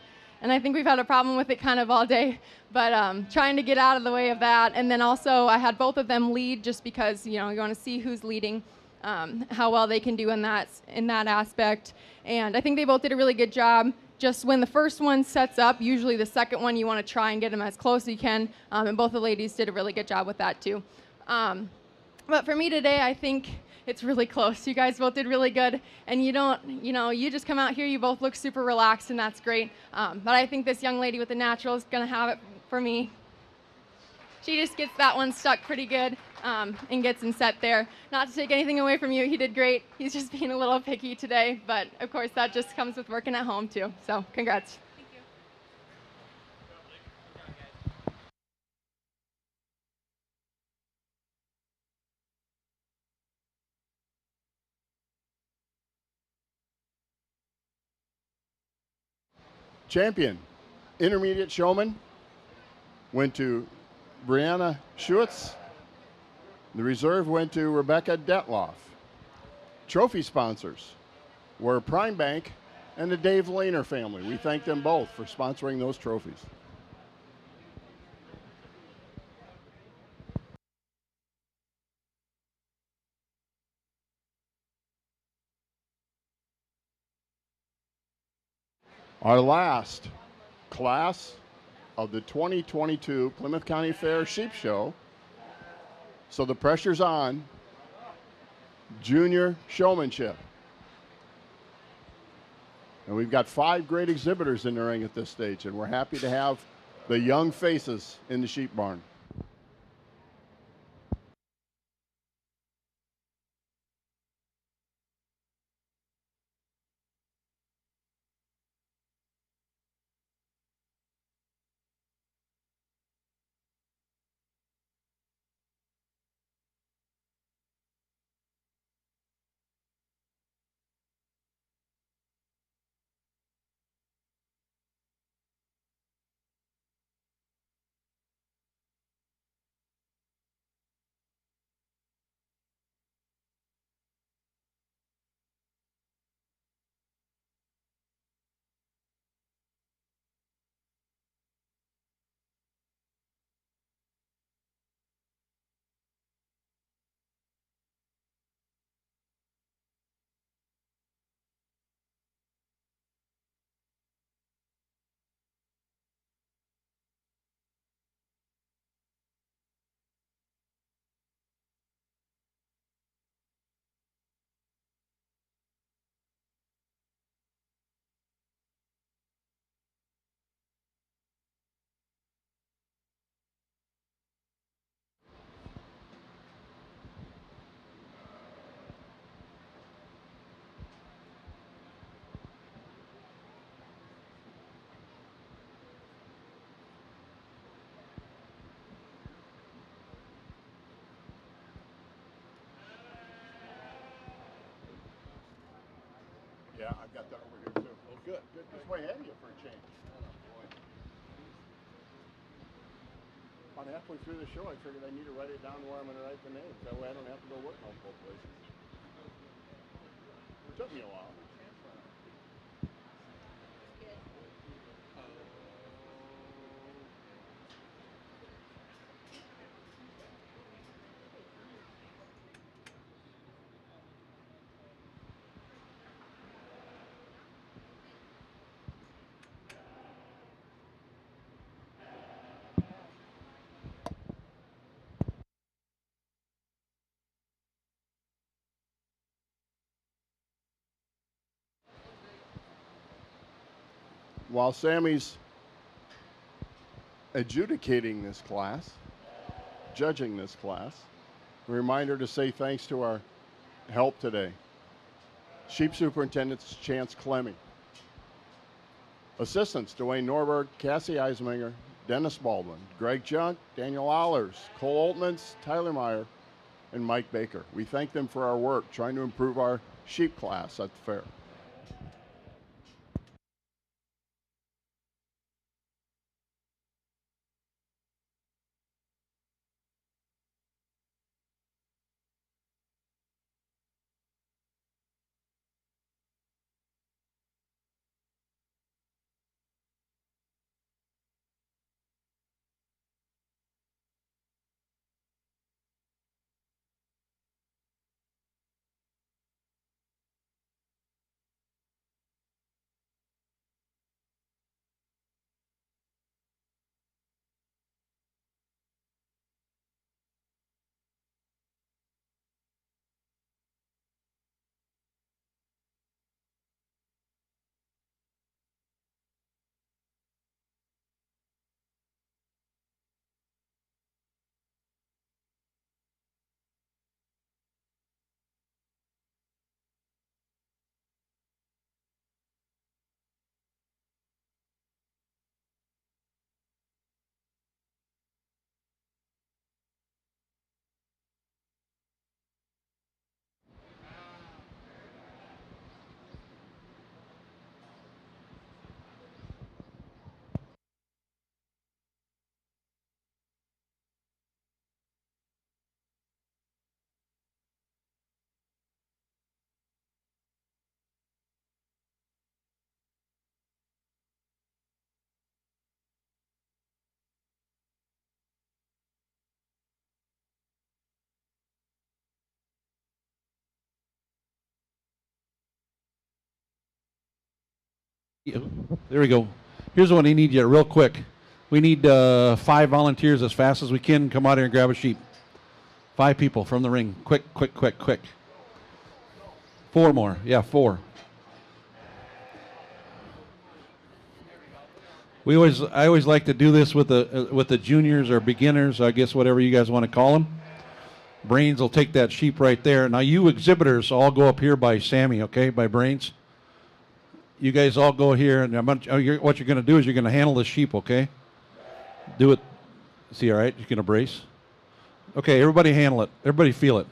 And I think we've had a problem with it kind of all day, but trying to get out of the way of that. And then also I had both of them lead just because, you want to see who's leading, how well they can do in that aspect. And I think they both did a really good job. Just when the first one sets up, usually the second one you want to try and get them as close as you can. And both the ladies did a really good job with that too. But for me today, I think it's really close. You guys both did really good, and you just come out here, you both look super relaxed, and that's great. But I think this young lady with the natural is going to have it for me. She just gets that one stuck pretty good and gets him set there. Not to take anything away from you, he did great. He's just being a little picky today, but of course that just comes with working at home too. So congrats. Champion, intermediate showman, went to Brianna Schuetz. The reserve went to Rebecca Detloff. Trophy sponsors were Prime Bank and the Dave Lehner family. We thank them both for sponsoring those trophies. Our last class of the 2022 Plymouth County Fair Sheep Show. So the pressure's on. Junior Showmanship. And we've got 5 great exhibitors in the ring at this stage, and we're happy to have the young faces in the sheep barn. Good. This way ahead of you for a change. About halfway through the show, I figured I need to write it down where I'm going to write the names. That way I don't have to go work multiple places. It took me a while. While Sammy's adjudicating this class, judging this class, a reminder to say thanks to our help today. Sheep Superintendents Chance Clemming. Assistants Dwayne Norberg, Cassie Eisminger, Dennis Baldwin, Greg Junk, Daniel Allers, Cole Oltmans, Tyler Meyer, and Mike Baker. We thank them for our work trying to improve our sheep class at the fair. There we go. Here's what I need you real quick. We need 5 volunteers as fast as we can. Come out here and grab a sheep. 5 people from the ring. Quick. 4 more. Yeah, 4. I always like to do this with the juniors or beginners, I guess whatever you guys want to call them. Brains will take that sheep right there. Now you exhibitors all go up here by Sammy, okay, by Brains. You guys all go here, and what you're going to do is you're going to handle the sheep, okay? Do it. See, all right? You're going to brace. Okay, everybody handle it. Everybody feel it.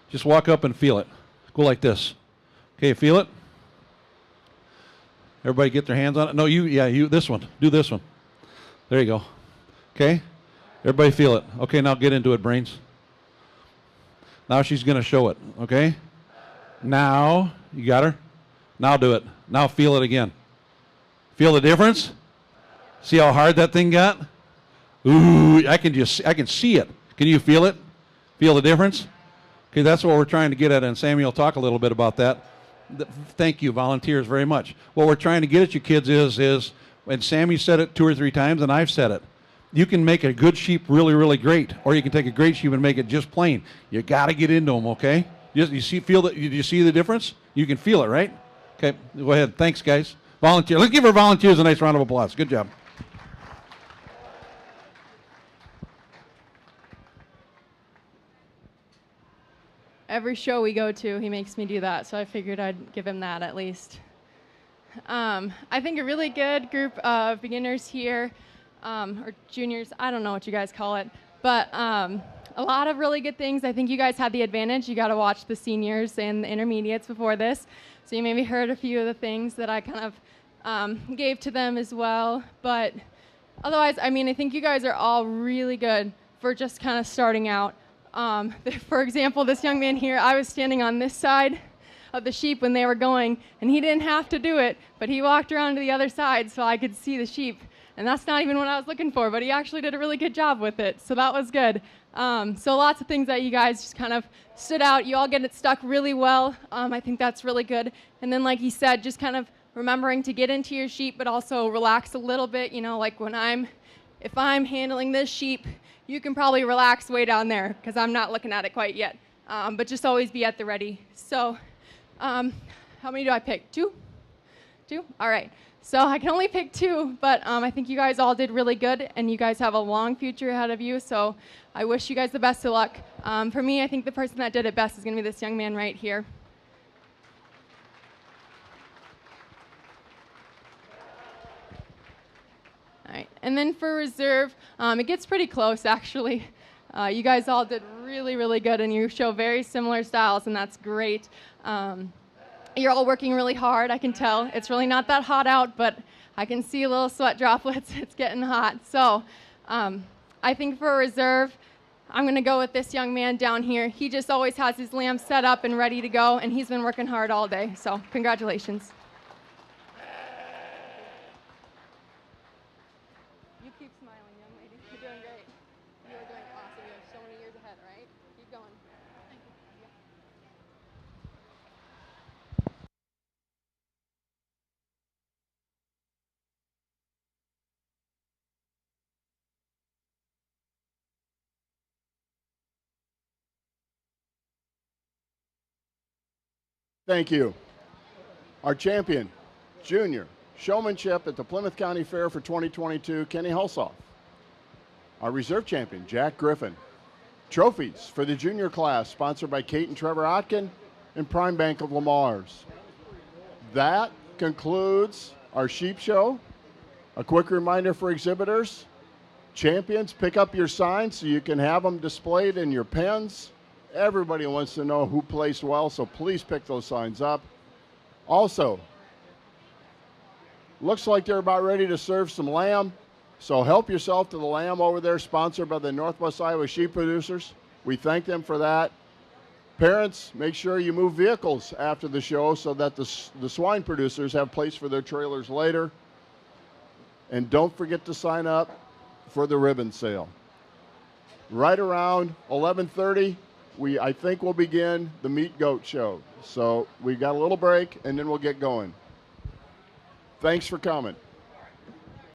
Just walk up and feel it. Go like this. Okay, feel it? Everybody get their hands on it. No, you, this one. Do this one. There you go. Okay? Everybody feel it. Okay, now get into it, Brains. Now she's going to show it, okay? Now, you got her? Now do it. Now feel it again. Feel the difference? See how hard that thing got? Ooh, I can see it. Can you feel it? Feel the difference? Okay, that's what we're trying to get at, and Samuel will talk a little bit about that. Thank you, volunteers, very much. What we're trying to get at you kids is, and Sammy said it 2 or 3 times, and I've said it, you can make a good sheep really, really great, or you can take a great sheep and make it just plain. You got to get into them, okay? You see the difference? You can feel it, right? Okay, go ahead. Thanks, guys. Volunteer. Let's give our volunteers a nice round of applause. Good job. Every show we go to, he makes me do that, so I figured I'd give him that at least. I think a really good group of beginners here, or juniors, I don't know what you guys call it, but a lot of really good things. I think you guys had the advantage. You got to watch the seniors and the intermediates before this, so you maybe heard a few of the things that I kind of gave to them as well. But otherwise, I mean, I think you guys are all really good for just kind of starting out. For example, this young man here, I was standing on this side of the sheep when they were going, and he didn't have to do it, but he walked around to the other side so I could see the sheep. And that's not even what I was looking for, but he actually did a really good job with it, so that was good. So lots of things that you guys just kind of stood out. You all get it stuck really well. I think that's really good. And then like he said, just kind of remembering to get into your sheep, but also relax a little bit. You know, like if I'm handling this sheep, you can probably relax way down there because I'm not looking at it quite yet. But just always be at the ready. So how many do I pick? Two? All right. So I can only pick two, but I think you guys all did really good, and you guys have a long future ahead of you, so I wish you guys the best of luck. For me, I think the person that did it best is going to be this young man right here. All right, and then for reserve, it gets pretty close, actually. You guys all did really, really good, and you show very similar styles, and that's great. You're all working really hard, I can tell. It's really not that hot out, but I can see little sweat droplets. It's getting hot. So I think for a reserve, I'm going to go with this young man down here. He just always has his lamb set up and ready to go, and he's been working hard all day. So congratulations. You keep smiling, young lady. You're doing great. You are doing awesome. You have so many years ahead, right? Keep going. Thank you. Thank you. Our champion, junior, showmanship at the Plymouth County Fair for 2022, Kenny Hulsoff. Our reserve champion, Jack Griffin. Trophies for the junior class, sponsored by Kate and Trevor Otkin and Prime Bank of Lamar's. That concludes our sheep show. A quick reminder for exhibitors, champions, pick up your signs so you can have them displayed in your pens. Everybody wants to know who placed well, so please pick those signs up. Also, looks like they're about ready to serve some lamb, so help yourself to the lamb over there, sponsored by the Northwest Iowa Sheep Producers. We thank them for that. Parents, make sure you move vehicles after the show so that the swine producers have place for their trailers later. And don't forget to sign up for the ribbon sale. Right around 11:30, I think we'll begin the Meat Goat Show. So we got a little break, and then we'll get going. Thanks for coming.